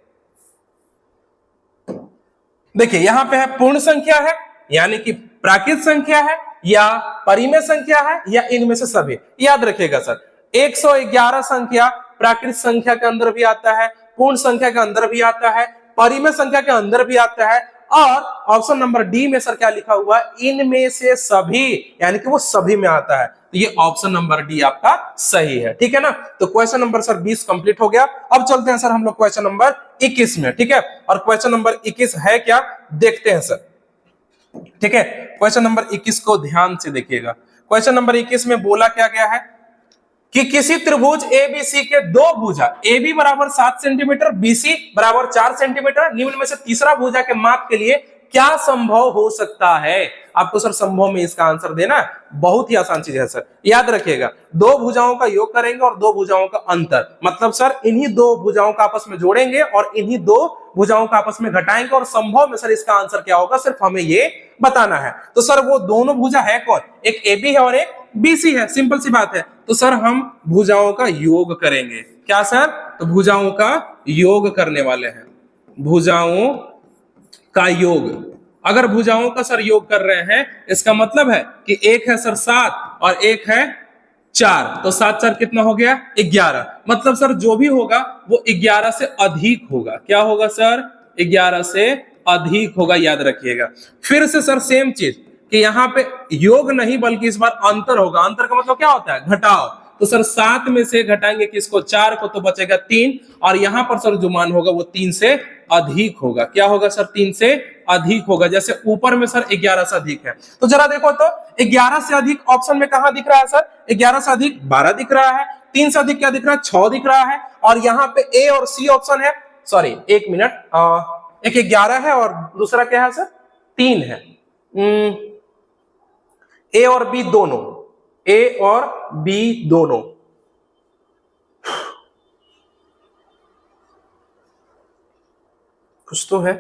देखिए यहां पे है पूर्ण संख्या है यानी कि प्राकृत संख्या है या परिमेय संख्या है या इनमें से सभी। याद रखिएगा सर 111 संख्या प्राकृत संख्या के अंदर भी आता है, पूर्ण संख्या के अंदर भी आता है, परिमेय संख्या के अंदर भी आता है, और ऑप्शन नंबर डी में सर क्या लिखा हुआ है इनमें से सभी, यानी कि वो सभी में आता है। तो ये ऑप्शन नंबर डी आपका सही है, ठीक है ना। तो क्वेश्चन नंबर सर 20 कंप्लीट हो गया। अब चलते हैं सर हम लोग क्वेश्चन नंबर 21 में, ठीक है। और क्वेश्चन नंबर 21 है क्या देखते हैं सर, ठीक है। क्वेश्चन नंबर 21 को ध्यान से देखिएगा। क्वेश्चन नंबर 21 में बोला क्या गया है कि किसी त्रिभुज एबीसी के दो भुजा AB बराबर 7 सेंटीमीटर, BC बराबर 4 सेंटीमीटर, निम्न में से तीसरा भुजा के माप के लिए क्या संभव हो सकता है। आपको सर संभव में इसका आंसर देना है, बहुत ही आसान चीज है सर, याद रखिएगा। दो भुजाओं का योग करेंगे और दो भुजाओं का अंतर, मतलब सर इन्हीं दो भुजाओं का आपस में जोड़ेंगे और इन्हीं दो भुजाओं का आपस में घटाएंगे और संभव में सर इसका आंसर क्या होगा, सिर्फ हमें ये बताना है। तो सर वो दोनों भुजा है कौन, एक AB है और एक BC है, सिंपल सी बात है। तो सर हम भुजाओं का योग करेंगे, क्या सर, तो भुजाओं का योग करने वाले हैं, भुजाओं का योग। अगर भुजाओं का सर योग कर रहे हैं, इसका मतलब है कि एक है सर 7 और एक है 4, तो 7 4 कितना हो गया 11। मतलब सर जो भी होगा वो 11 से अधिक होगा, क्या होगा सर, 11 से अधिक होगा, याद रखिएगा। फिर से सर सेम चीज कि यहाँ पे योग नहीं बल्कि इस बार अंतर होगा। अंतर का मतलब क्या होता है, घटाव। तो सर 7 में से घटाएंगे किसको, 4 को, तो बचेगा 3, और यहां पर सर जो मान होगा वो 3 से अधिक होगा। क्या होगा सर, 3 से अधिक होगा। जैसे ऊपर में सर 11 से अधिक है, तो जरा देखो तो 11 से अधिक ऑप्शन में कहां दिख रहा है सर, 11 से अधिक 12 दिख रहा है, 3 से अधिक क्या दिख रहा है, 6 दिख रहा है, और यहाँ पे A और C ऑप्शन है, सॉरी एक मिनट, एक 11 है और दूसरा क्या है सर, 3 है। A और B दोनों, A और B दोनों, कुछ तो है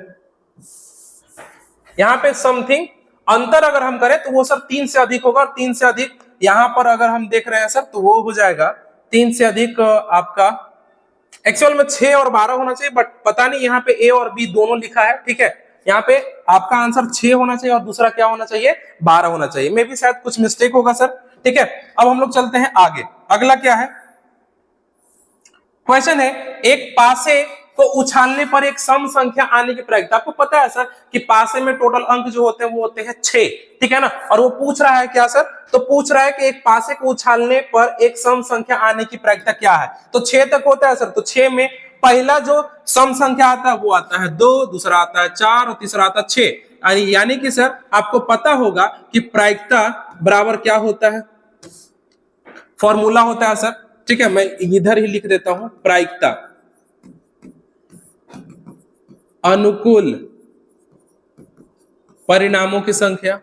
यहां पे समथिंग। अंतर अगर हम करें तो वो सर 3 से अधिक होगा, और 3 से अधिक यहां पर अगर हम देख रहे हैं सर तो वो हो जाएगा 3 से अधिक आपका एक्चुअल में 6 और 12 होना चाहिए, बट पता नहीं यहाँ पे A और B दोनों लिखा है, ठीक है। यहाँ पे आपका आंसर 6 होना चाहिए और दूसरा क्या होना चाहिए, 12 होना चाहिए। मे भी शायद कुछ मिस्टेक होगा सर, ठीक है। अब हम लोग चलते हैं आगे। अगला क्या है, क्वेश्चन है, एक पासे को उछालने पर एक सम संख्या आने की प्रायिकता। आपको पता है सर कि पासे में टोटल अंक जो होते हैं वो होते हैं 6, ठीक है ना। और वो पूछ रहा है क्या सर, तो पूछ रहा है कि एक पासे को उछालने पर एक सम संख्या आने की प्रायिकता क्या है। तो 6 तक होता है सर, तो 6 में पहला जो सम संख्या आता है वो आता है 2, दूसरा आता है 4 और तीसरा आता है 6। यानी कि सर आपको पता होगा कि प्रायिकता बराबर क्या होता है, फॉर्मूला होता है सर, ठीक है। मैं इधर ही लिख देता हूं, प्रायिकता अनुकूल परिणामों की संख्या,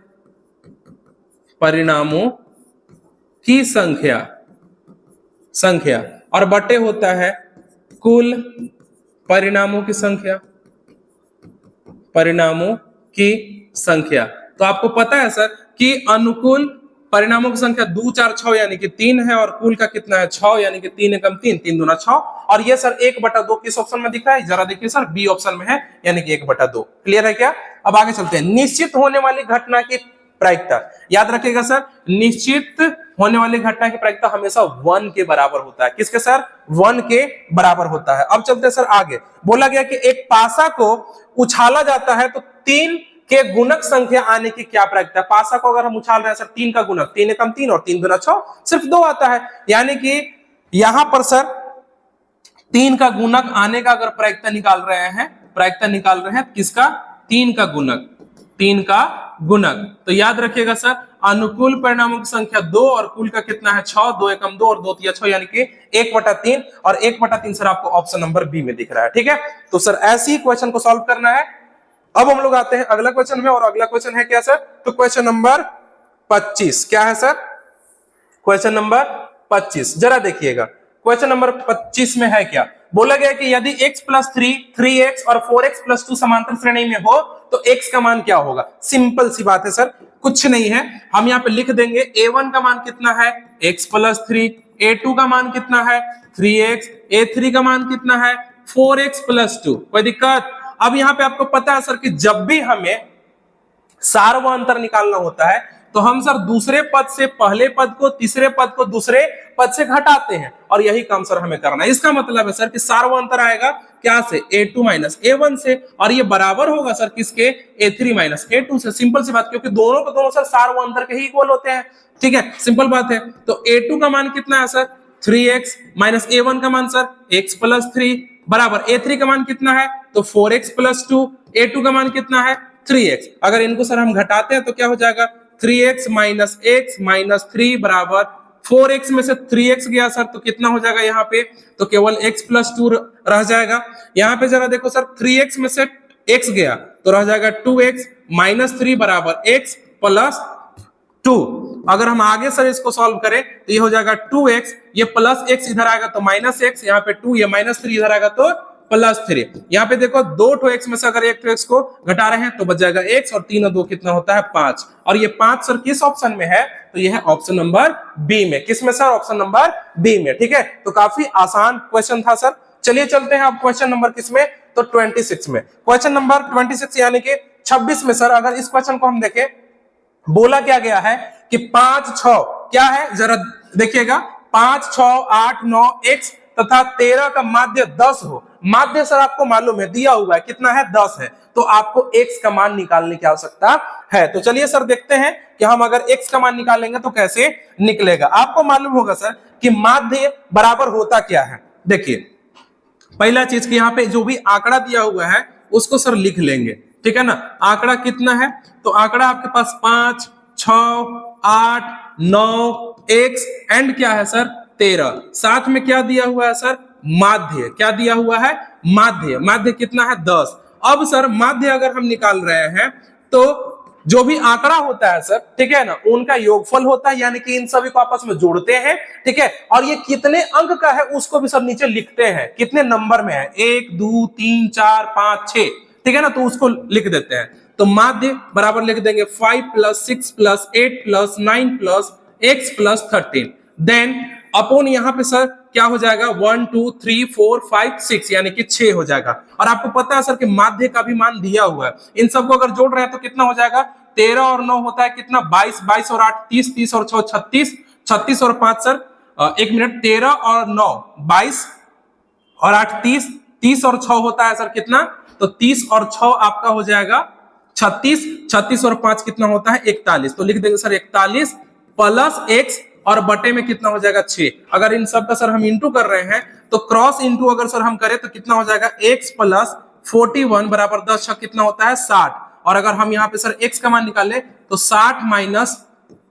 परिणामों की संख्या और बटे होता है कुल परिणामों की संख्या, परिणामों की संख्या। तो आपको पता है सर कि अनुकूल परिणामों की संख्या 2 4 6 यानी कि 3 है, और कुल का कितना है 6 यानी कि 3 एकम 3, 3 दूना 6। और ये सर 1/2 किस ऑप्शन में दिख रहा है, जरा देखिए सर बी ऑप्शन में है, यानी कि 1/2। क्लियर है क्या। अब आगे चलते हैं, निश्चित होने वाली घटना की प्रायिकता। याद रखिएगा सर, निश्चित होने वाली घटना की प्रायिकता हमेशा 1 के बराबर होता है। किसके सर, 1 के बराबर होता है। अब चलते हैं सर आगे। बोला गया कि एक पासा को उछाला जाता है तो 3 के गुणक संख्या आने की क्या प्रायिकता है। पासा को अगर हम उछाल रहे हैं सर 3 का गुणक, 3 एकम 3 और 3 दूना 6, सिर्फ 2 आता है। यानी कि यहां पर सर 3 का गुणक आने का अगर प्रायिकता निकाल रहे हैं किसका, 3 का गुणक, 3 का गुणक। तो याद रखिएगा सर अनुकूल परिणामों की संख्या 2 और कुल का कितना है 6, 2 एकम 2 और 2 तिया 6, यानी कि 1/3, और 1/3 सर आपको ऑप्शन नंबर बी में दिख रहा है, ठीक है। तो सर ऐसे ही क्वेश्चन को सॉल्व करना है। अब हम लोग आते हैं अगला क्वेश्चन में, और अगला क्वेश्चन है क्या सर, तो क्वेश्चन नंबर 25 क्या है सर, क्वेश्चन नंबर 25 जरा देखिएगा। क्वेश्चन नंबर 25 में है क्या, बोला गया कि यदि x + 3, 3x और 4x + 2 समांतर श्रेणी में हो तो x का मान क्या होगा। सिंपल सी बात है सर, कुछ नहीं है, हम यहाँ पे लिख देंगे a1 का मान कितना है x + 3, a2 का मान कितना है 3x, a3 का मान कितना है 4x + 2। कोई दिक्कत। अब यहाँ पे आपको पता है सर कि जब भी हमें सार व अंतर निकालना होता है तो हम सर दूसरे पद से पहले पद को, तीसरे पद को दूसरे पद से घटाते हैं, और यही काम सर हमें करना है। इसका मतलब है सर कि सार व अंतर आएगा क्या से, a2 - a1 से, और ये बराबर होगा सर किसके, a3 - a2 से। सिंपल सी बात, क्योंकि दोनों को दोनों सर सार व अंतर के ही इक्वल होते हैं, ठीक है, सिंपल बात है। तो a2 का मान कितना है सर 3x - a1 का मान सर x + 3 बराबर a3 का मान कितना है तो 4x + 2, a2 का मान कितना है 3x। अगर इनको सर हम घटाते हैं तो क्या हो जाएगा 3x - x - 3 बराबर 4x में से 3x गया सर तो कितना हो जाएगा यहाँ पे, तो केवल x प्लस 2 रह जाएगा। यहाँ पे जरा देखो सर 3x में से x गया तो रह जाएगा 2x माइनस 3 बराबर x प्लस 2। अगर हम आगे सर इसको सॉल्व करें तो ये हो जाएगा 2x, ये प्लस x इधर आएगा तो माइनस x, यहाँ पे 2, ये माइनस 3 इधर आएगा तो प्लस 3। यहाँ पे देखो 2 x में से अगर 1 x को घटा रहे हैं तो बच जाएगा x, और 3 और 2 कितना होता है 5, और ये 5 सर किस ऑप्शन में है, तो ये है ऑप्शन नंबर बी में। किस में सर, ऑप्शन नंबर बी में। ठीक है, तो काफी आसान क्वेश्चन था सर। चलिए चलते हैं अब क्वेश्चन नंबर किस में, तो 26 में। क्वेश्चन नंबर 26 यानी कि 26 में सर अगर इस क्वेश्चन को हम देखें, बोला क्या गया है कि 5 6 क्या है, जरा देखिएगा, 5 6 8 9 x तथा 13 का माध्य 10 हो। माध्य सर आपको मालूम है दिया हुआ है, कितना है 10 है, तो आपको x का मान निकालने की आवश्यकता है। तो चलिए सर देखते हैं कि हम अगर x का मान निकालेंगे तो कैसे निकलेगा। आपको मालूम होगा सर कि माध्य बराबर होता क्या है। देखिए पहला चीज कि यहाँ पे जो भी आंकड़ा दिया हुआ है उसको सर लिख लेंगे, ठीक है ना। आंकड़ा कितना है, तो आंकड़ा आपके पास 5 6 8 9 x एंड क्या है सर 13, साथ में क्या दिया हुआ है सर माध्य, क्या दिया हुआ है माध्य, माध्य कितना है 10। अब सर माध्य अगर हम निकाल रहे हैं तो जो भी आंकड़ा होता है सर, ठीक है ना, उनका योगफल होता है, यानी कि इन सभी को आपस में जोड़ते हैं, ठीक है। और ये कितने अंक का है उसको भी सब नीचे लिखते हैं, कितने नंबर में है, 1 2 3 4 5 6, ठीक है ना, तो उसको लिख देते हैं। तो माध्य बराबर लिख देंगे 5 plus 6 plus 8 plus 9 plus x plus 13, then upon यहाँ पे सर क्या हो जाएगा 1 2 3 4 5 6 यानी कि 6 हो जाएगा। और आपको पता है सर कि माध्य का भी मान दिया हुआ है, इन सबको अगर जोड़ रहे हैं तो कितना हो जाएगा, 13 और 9 होता है कितना 22, 22 और 8 30, 30 और 6 36, 36 और 5 सर 1 मिनट 13 और 9 22 और 8 30, 30 और 6 होता है सर कितना, तो 30 और 6 आपका हो जाएगा 36, 36 और 5 कितना होता है 41, तो लिख देंगे सर 41 प्लस x और बटे में कितना हो जाएगा 6। अगर इन सब का सर हम इंटू कर रहे हैं तो क्रॉस इंटू अगर सर हम करें तो कितना हो जाएगा x प्लस 41 बराबर 10 6 कितना होता है 60, और अगर हम यहाँ पे सर x का मान निकाले तो 60 माइनस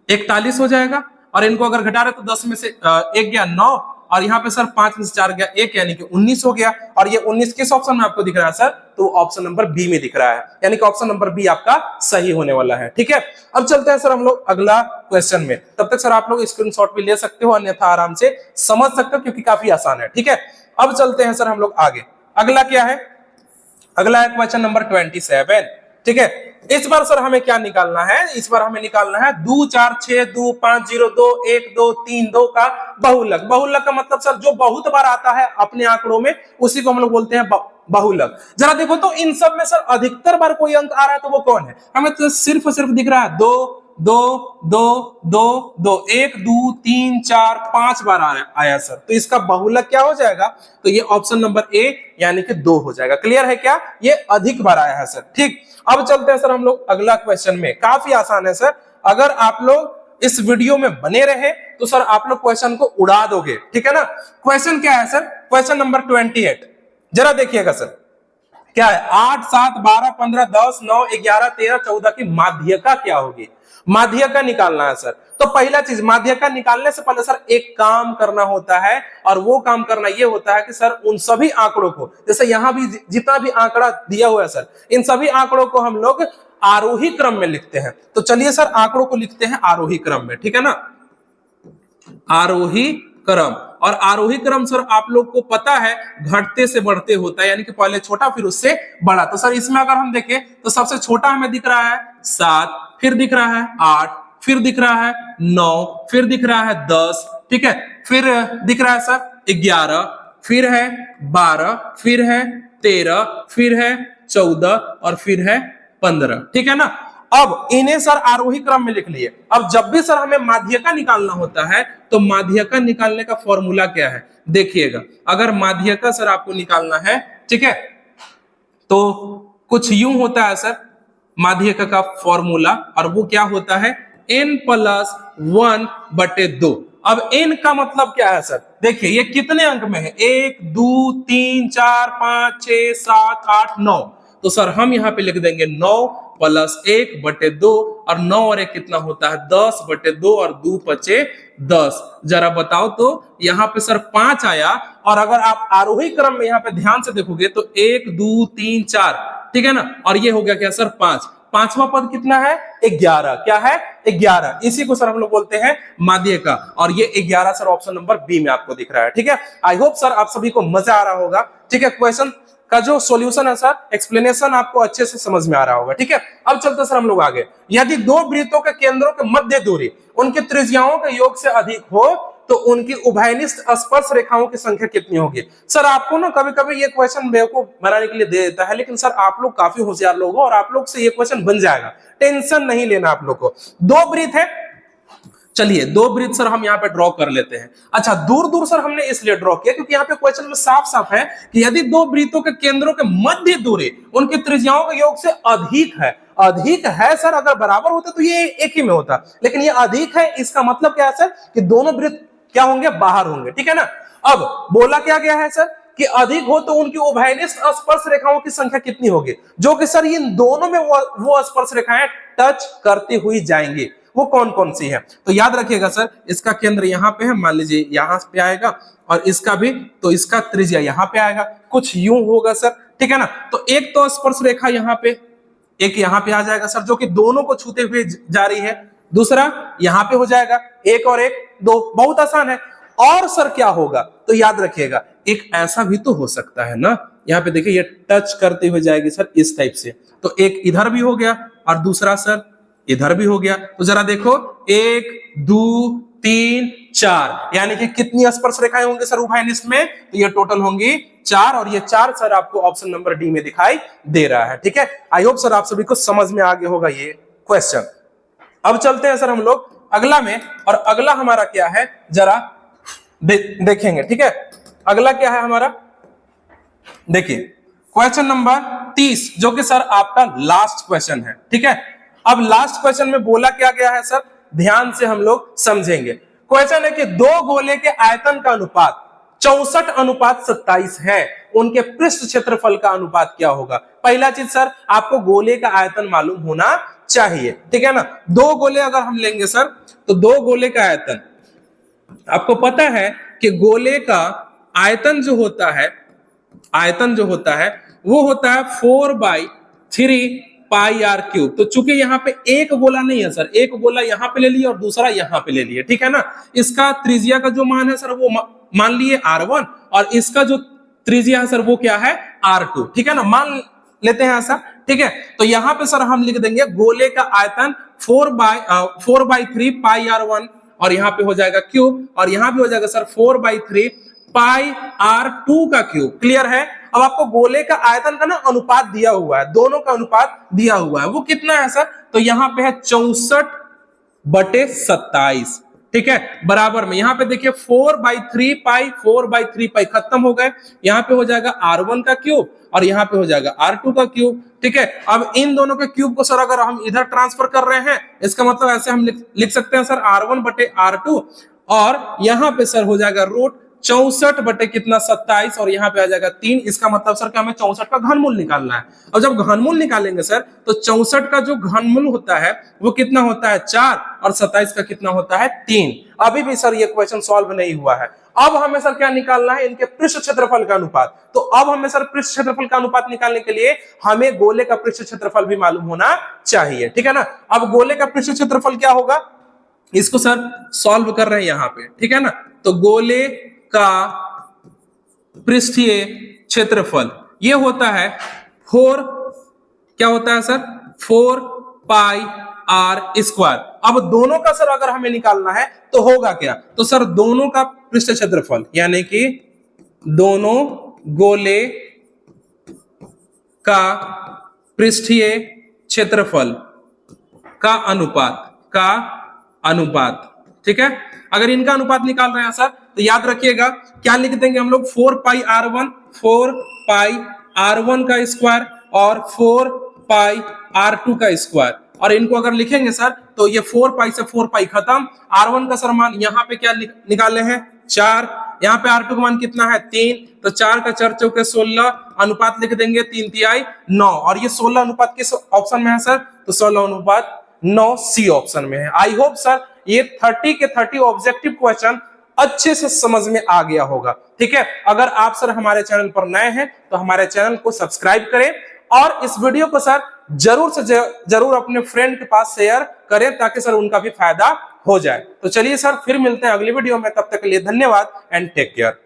41 हो जाएगा, और इनको अगर घटा रहे तो 10 में से 1 गया 9, और यहाँ पे सर 5 में से 4 गया 1 यानी कि 19 हो गया। और ये 19 किस ऑप्शन में आपको दिख रहा है सर, तो ऑप्शन नंबर बी में दिख रहा है, यानी कि ऑप्शन नंबर बी आपका सही होने वाला है। ठीक है, अब चलते हैं सर हम लोग अगला क्वेश्चन में। तब तक सर आप लोग स्क्रीनशॉट भी ले सकते हो, अन्यथा आराम से समझ सकते हो क्योंकि काफी आसान है। ठीक है, अब चलते हैं सर हम लोग आगे। अगला क्या है, अगला है क्वेश्चन नंबर 27। ठीक है, इस बार सर हमें क्या निकालना है, इस बार हमें निकालना है 2 4 6 2 5 0 2 1 2 3 2 का बहुलक। बहुलक का मतलब सर जो बहुत बार आता है अपने आंकड़ों में उसी को हम लोग बोलते हैं बहुलक। जरा देखो तो इन सब में सर अधिकतर बार कोई अंक आ रहा है तो वो कौन है, हमें तो सिर्फ दिख रहा है 2 2 2 2 2 1 2 3 4 5 बार आया सर, तो इसका बहुलक क्या हो जाएगा, तो ये ऑप्शन नंबर ए यानी कि 2 हो जाएगा। क्लियर है क्या, ये अधिक बार आया है सर। ठीक, अब चलते हैं सर हम लोग अगला क्वेश्चन में। काफी आसान है सर, अगर आप लोग इस वीडियो में बने रहे तो सर आप लोग क्वेश्चन को उड़ा दोगे। ठीक है ना, क्वेश्चन क्या है सर, क्वेश्चन नंबर 28। जरा देखिएगा सर क्या है, 8 7 12 15 10 9 11 13 14 की माध्यका क्या होगी, माध्यका निकालना है सर। तो पहला चीज, माध्यका निकालने से पहले सर एक काम करना होता है, और वो काम करना ये होता है कि सर उन सभी आंकड़ों को, जैसे यहां भी जितना भी आंकड़ा दिया हुआ है सर, इन सभी आंकड़ों को हम लोग आरोही क्रम में लिखते हैं। तो चलिए सर आंकड़ों को लिखते हैं आरोही क्रम में, ठीक है ना, आरोही क्रम। और आरोही क्रम सर आप लोग को पता है घटते से बढ़ते होता है, यानी कि पहले छोटा फिर उससे बड़ा। तो सर इसमें अगर हम देखें तो सबसे छोटा हमें दिख रहा है 7, फिर दिख रहा है 8, फिर दिख रहा है 9, फिर दिख रहा है 10, ठीक है, फिर दिख रहा है सर 11, फिर है 12, फिर है 13, फिर है 14 और फिर है 15। ठीक है ना, अब इन्हें सर आरोही क्रम में लिख लिए। अब जब भी सर हमें माध्यका निकालना होता है तो माध्यका निकालने का फॉर्मूला क्या है, देखिएगा। अगर माध्यका सर आपको निकालना है, ठीक है, तो कुछ यूं होता है सर माध्यका का फॉर्मूला, और वो क्या होता है n प्लस 1 बटे 2। अब n का मतलब क्या है सर, देखिए ये कितने अंक में है, 1 2 3 4 5 6 7 8 9, तो सर हम यहाँ पे लिख देंगे 9 प्लस 1 बटे 2, और 9 और 1 कितना होता है 10 बटे 2 और 2 बचे 10। जरा बताओ तो यहाँ पे सर 5 आया, और अगर आप आरोही क्रम में यहाँ पे ध्यान से देखोगे तो 1 2 3 4, ठीक है ना, और ये हो गया क्या सर 5। पांचवा पद कितना है 11, क्या है 11, इसी को सर हम लोग बोलते हैं माध्य का, और ये 11 सर ऑप्शन नंबर बी में आपको दिख रहा है। ठीक है, आई होप सर आप सभी को मजा आ रहा होगा। ठीक है, क्वेश्चन का जो सॉल्यूशन है सर, एक्सप्लेनेशन आपको अच्छे से समझ में आ रहा होगा। ठीक है, अब चलते सर हम लोग आगे। यदि दो वृत्तों के केंद्रों के मध्य दूरी उनकी त्रिज्याओं के योग से अधिक हो तो उनकी उभयनिष्ठ स्पर्श रेखाओं की संख्या कितनी होगी। सर आपको ना कभी कभी ये क्वेश्चन बेवकूफ बनाने के लिए दे देता है, लेकिन सर आप लोग काफी होशियार लोग हो और आप लोग से ये क्वेश्चन बन जाएगा, टेंशन नहीं लेना आप लोग को। दो वृत्त है, चलिए दो वृत्त सर हम यहाँ पे ड्रॉ कर लेते हैं। अच्छा, दूर दूर सर हमने इसलिए ड्रॉ किया क्योंकि यहाँ पे क्वेश्चन में साफ साफ है कि यदि दो वृत्तों के केंद्रों के मध्य दूरी उनकी त्रिज्याओं के योग से अधिक है। अधिक है सर, अगर बराबर होता तो ये एक ही में होता, लेकिन ये अधिक है, इसका मतलब क्या है सर कि दोनों वृत्त क्या होंगे, बाहर होंगे। ठीक है ना। अब बोला क्या गया है सर कि अधिक हो तो उनकी उभयनिष्ठ स्पर्श रेखाओं की संख्या कितनी होगी, जो कि सर इन दोनों में वो स्पर्श रेखाएं टच करती हुई जाएंगी, वो कौन कौन सी है। तो याद रखिएगा सर, इसका केंद्र यहाँ पे है, मान लीजिए यहाँ पे आएगा, और इसका भी, तो इसका त्रिज्या यहाँ पे आएगा, कुछ यूं होगा सर। ठीक है ना। तो एक तो स्पर्श रेखा यहाँ पे, एक यहाँ पे आ जाएगा सर, जो कि दोनों को छूते हुए जा रही है। दूसरा यहाँ पे हो जाएगा, एक और एक दो, बहुत आसान है। और सर क्या होगा, तो याद रखिएगा एक ऐसा भी तो हो सकता है ना, यहाँ पे देखिए ये टच करते हुए जाएगी सर इस टाइप से, तो एक इधर भी हो गया और दूसरा सर इधर भी हो गया। तो जरा देखो 1 2 3 4, यानी कि कितनी स्पर्श रेखाएं होंगी सर उभयनिष्ठ में, तो ये टोटल होंगी 4, और ये 4 सर आपको ऑप्शन नंबर डी में दिखाई दे रहा है। ठीक है, आई होप सर आप सभी को समझ में आ गया होगा ये क्वेश्चन। अब चलते हैं सर हम लोग अगला में, और अगला हमारा क्या है जरा देखेंगे। ठीक है, अगला क्या है हमारा, देखिए क्वेश्चन नंबर 30, जो कि सर आपका लास्ट क्वेश्चन है। ठीक है, अब लास्ट क्वेश्चन में बोला क्या गया है सर, ध्यान से हम लोग समझेंगे। क्वेश्चन है कि दो गोले के आयतन का अनुपात 64:27 है, उनके पृष्ठ क्षेत्रफल का अनुपात क्या होगा। पहला चीज सर आपको गोले का आयतन मालूम होना चाहिए। ठीक है ना। दो गोले अगर हम लेंगे सर, तो दो गोले का आयतन आपको पता है कि गोले का आयतन जो होता है, आयतन जो होता है वो होता है 4/3 पाई आर क्यूब। तो चूंकि यहाँ पे एक गोला नहीं है सर, एक गोला यहाँ पे ले लिया और दूसरा यहाँ पे ले लिया। ठीक है ना। इसका त्रिज्या का जो मान है सर वो मान लिए R1, और इसका जो त्रिज्या है सर वो क्या है R2। ठीक है ना, मान लेते हैं ऐसा। ठीक है, तो यहाँ पे सर हम लिख देंगे गोले का आयतन 4/3 पाई R1, और यहाँ पे हो जाएगा क्यूब, और यहाँ पे हो जाएगा सर 4/3 पाई R2 का क्यूब। क्लियर है। अब आपको गोले का आयतन का ना अनुपात दिया हुआ है, दोनों का अनुपात दिया हुआ है, वो कितना है सर, तो यहाँ पे है 64/27। ठीक है, बराबर में यहाँ पे देखिए 4/3 पाई 4/3 पाई खत्म हो गए, यहाँ पे हो जाएगा R1 का क्यूब और यहाँ पे हो जाएगा R2 का क्यूब। ठीक है, अब इन दोनों के क्यूब को सर अगर हम इधर ट्रांसफर कर रहे हैं, इसका मतलब ऐसे हम लिख सकते हैं सर R1/R2, और यहाँ पे सर हो जाएगा रूट 64/27, और यहाँ पे आ जाएगा 3। इसका मतलब सर कि हमें 64 का घनमूल निकालना है। और जब घनमूल निकालेंगे सर, तो 64 का जो घनमूल होता है वो कितना होता है 4, और 27 का कितना होता है 3। अभी भी सर ये क्वेश्चन सॉल्व नहीं हुआ है। अब हमें सर क्या निकालना है, इनके पृष्ठ क्षेत्रफल का अनुपात। तो अब हमें सर पृष्ठ क्षेत्रफल का अनुपात निकालने के लिए हमें गोले का पृष्ठ क्षेत्रफल भी मालूम होना चाहिए। ठीक है ना। अब गोले का पृष्ठ क्षेत्रफल क्या होगा, इसको सर सॉल्व कर रहे हैं यहाँ पे। ठीक है ना, तो गोले का पृष्ठीय क्षेत्रफल ये होता है 4, क्या होता है सर 4 पाई आर स्क्वायर। अब दोनों का सर अगर हमें निकालना है तो होगा क्या, तो सर दोनों का पृष्ठ क्षेत्रफल यानी कि दोनों गोले का पृष्ठीय क्षेत्रफल का अनुपात। ठीक है, अगर इनका अनुपात निकाल रहे हैं सर, तो याद रखिएगा क्या लिख देंगे हम लोग 4 पाई R1 का स्क्वायर और 4 पाई R2 का स्क्वायर, और इनको अगर लिखेंगे सर तो ये 4 पाई से 4 पाई खत्म। R1 का सर मान यहाँ पे क्या निकाले हैं 4, यहाँ पे R2 का मान कितना है 3, तो 4 का 4 चौके 16, अनुपात लिख देंगे 3 तिहाई 9, और ये 16 अनुपात किस ऑप्शन में है सर, तो 16 अनुपात 9 सी ऑप्शन में है। आई होप सर ये 30 के 30 ऑब्जेक्टिव क्वेश्चन अच्छे से समझ में आ गया होगा। ठीक है, अगर आप सर हमारे चैनल पर नए हैं तो हमारे चैनल को सब्सक्राइब करें और इस वीडियो को सर जरूर से जरूर अपने फ्रेंड के पास शेयर करें ताकि सर उनका भी फायदा हो जाए। तो चलिए सर फिर मिलते हैं अगली वीडियो में, तब तक के लिए धन्यवाद एंड टेक केयर।